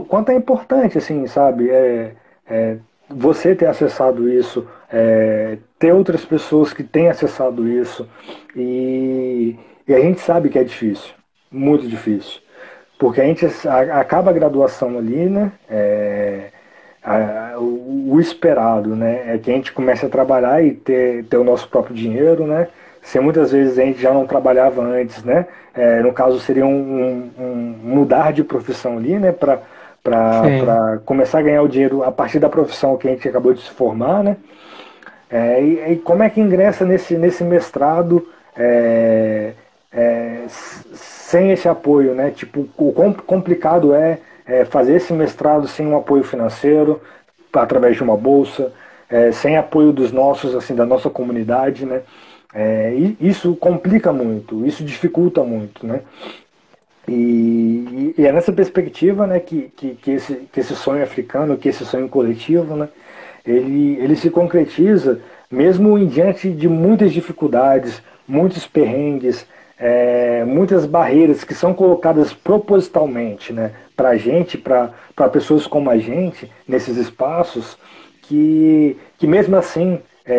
quanto é importante, assim, sabe? Você ter acessado isso, ter outras pessoas que têm acessado isso, e a gente sabe que é difícil, muito difícil. Porque a gente acaba a graduação ali, né? O esperado, né? É que a gente comece a trabalhar e ter o nosso próprio dinheiro, né? Se muitas vezes a gente já não trabalhava antes, né? No caso seria um mudar de profissão ali, né? Sim, Para começar a ganhar o dinheiro a partir da profissão que a gente acabou de se formar, né? E como é que ingressa nesse mestrado sem esse apoio, né? Tipo, o quão complicado fazer esse mestrado sem um apoio financeiro, através de uma bolsa, sem apoio dos nossos, assim, da nossa comunidade, né? E isso complica muito, isso dificulta muito, né? E é nessa perspectiva, né, que esse sonho africano, que esse sonho coletivo, né, ele se concretiza mesmo em diante de muitas dificuldades, muitos perrengues, muitas barreiras que são colocadas propositalmente, né, para a gente, para pessoas como a gente, nesses espaços, que mesmo assim,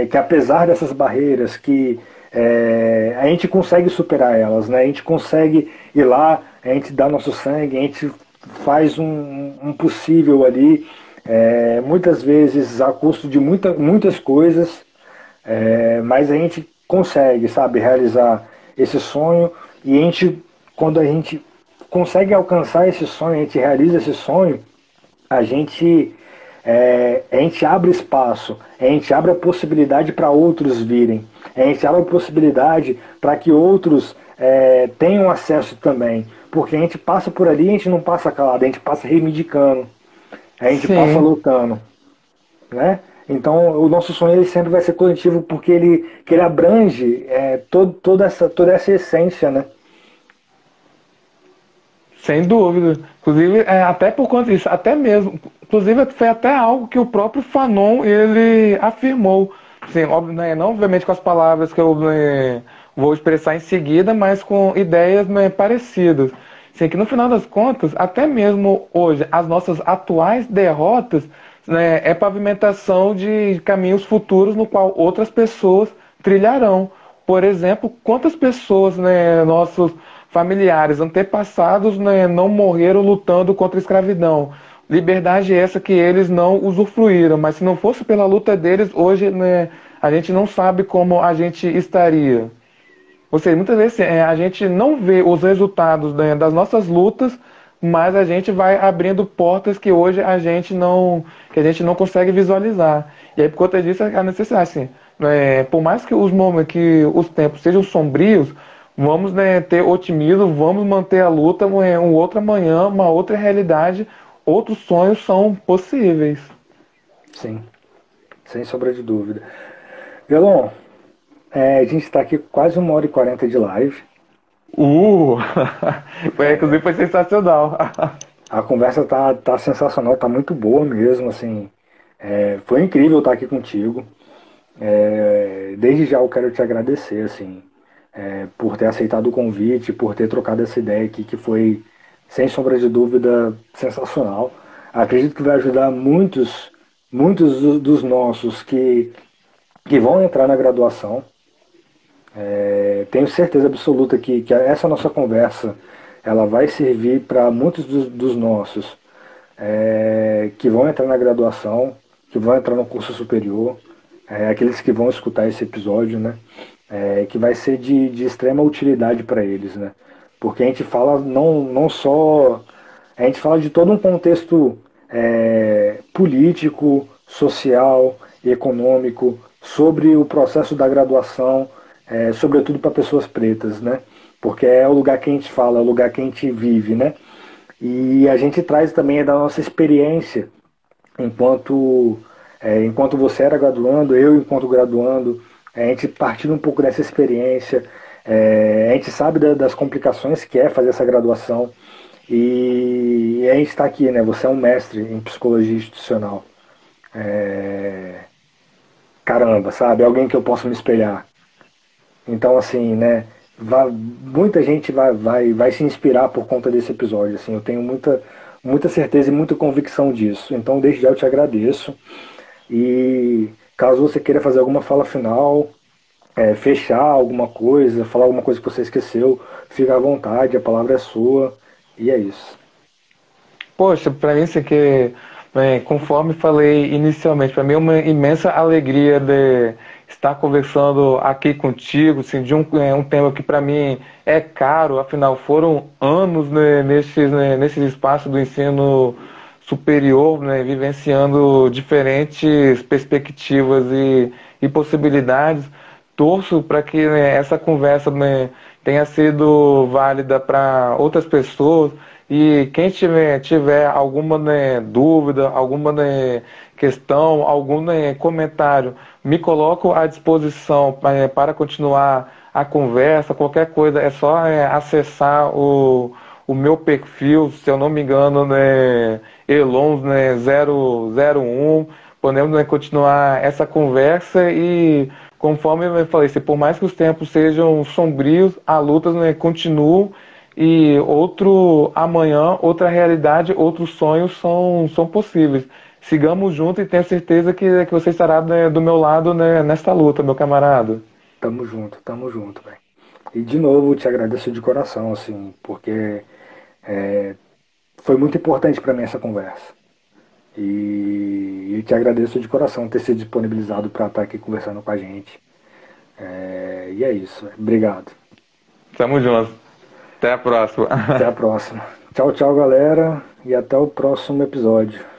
que apesar dessas barreiras, que a gente consegue superar elas, né? A gente consegue ir lá, a gente dá nosso sangue, a gente faz um possível ali, muitas vezes a custo de muitas coisas, mas a gente consegue, sabe, realizar esse sonho e quando a gente consegue alcançar esse sonho, a gente realiza esse sonho, a gente, a gente abre espaço, a gente abre a possibilidade para outros virem, a gente abre a possibilidade para que outros tenham acesso também, porque a gente passa por ali, a gente não passa calado, a gente passa reivindicando, a gente passa sim. lutando, né? Então o nosso sonho ele sempre vai ser coletivo porque que ele abrange toda essa essência, né? Sem dúvida. Inclusive, até por conta disso, até mesmo, inclusive foi até algo que o próprio Fanon ele afirmou. Sim, óbvio, né, não obviamente com as palavras que eu vou expressar em seguida, mas com ideias parecidas. Assim, que no final das contas, até mesmo hoje, as nossas atuais derrotas, né, é pavimentação de caminhos futuros no qual outras pessoas trilharão. Por exemplo, quantas pessoas, né, nossos familiares, antepassados, né, não morreram lutando contra a escravidão. Liberdade essa que eles não usufruíram, mas se não fosse pela luta deles, hoje, né, a gente não sabe como a gente estaria. Ou seja, muitas vezes a gente não vê os resultados, né, das nossas lutas, mas a gente vai abrindo portas que a gente não consegue visualizar. E aí, por conta disso, a necessidade, assim, por mais que que os tempos sejam sombrios, vamos, né, ter otimismo, vamos manter a luta, um outro amanhã, uma outra realidade, outros sonhos são possíveis. Sim, sem sombra de dúvida. Elon, a gente está aqui quase 1h40 de live. Uh! Inclusive foi sensacional. A conversa tá sensacional, tá muito boa mesmo, assim. Foi incrível estar aqui contigo. Desde já eu quero te agradecer, assim, por ter aceitado o convite, por ter trocado essa ideia aqui, que foi, sem sombra de dúvida, sensacional. Acredito que vai ajudar muitos dos nossos que vão entrar na graduação. Tenho certeza absoluta que essa nossa conversa ela vai servir para muitos dos nossos que vão entrar na graduação, que vão entrar no curso superior, aqueles que vão escutar esse episódio, né? Que vai ser de extrema utilidade para eles, né? Porque a gente fala não só. A gente fala de todo um contexto político, social, econômico, sobre o processo da graduação, sobretudo para pessoas pretas, né? Porque é o lugar que a gente fala, é o lugar que a gente vive, né? E a gente traz também da nossa experiência enquanto, enquanto você era graduando, eu enquanto graduando, a gente partindo um pouco dessa experiência, a gente sabe das complicações que é fazer essa graduação. E a gente está aqui, né? Você é um mestre em psicologia institucional. É, caramba, sabe? Alguém que eu posso me espelhar. Então, assim, né? Muita gente vai se inspirar por conta desse episódio. Assim, eu tenho muita certeza e muita convicção disso. Então, desde já eu te agradeço. E caso você queira fazer alguma fala final, fechar alguma coisa, falar alguma coisa que você esqueceu, fica à vontade, a palavra é sua. E é isso. Poxa, para mim isso aqui, conforme falei inicialmente, para mim é uma imensa alegria de estar conversando aqui contigo, assim, de um tema que para mim é caro, afinal foram anos, né, nesses espaços do ensino superior, né, vivenciando diferentes perspectivas e possibilidades. Torço para que, né, essa conversa, né, tenha sido válida para outras pessoas e quem tiver alguma, né, dúvida, alguma, né, questão, algum, né, comentário, me coloco à disposição para continuar a conversa. Qualquer coisa é só acessar o meu perfil, se eu não me engano, né, Elons, né, 001. Podemos, né, continuar essa conversa e, conforme eu falei, se por mais que os tempos sejam sombrios, a luta, né, continua e outro amanhã, outra realidade, outros sonhos são possíveis. Sigamos juntos e tenho certeza que você estará, né, do meu lado, né, nesta luta, meu camarada. Tamo junto, velho. E de novo, te agradeço de coração, assim, porque foi muito importante para mim essa conversa. E eu te agradeço de coração ter se disponibilizado para estar aqui conversando com a gente. E é isso. Obrigado. Tamo junto. Até a próxima. Até a próxima. Tchau, tchau, galera. E até o próximo episódio.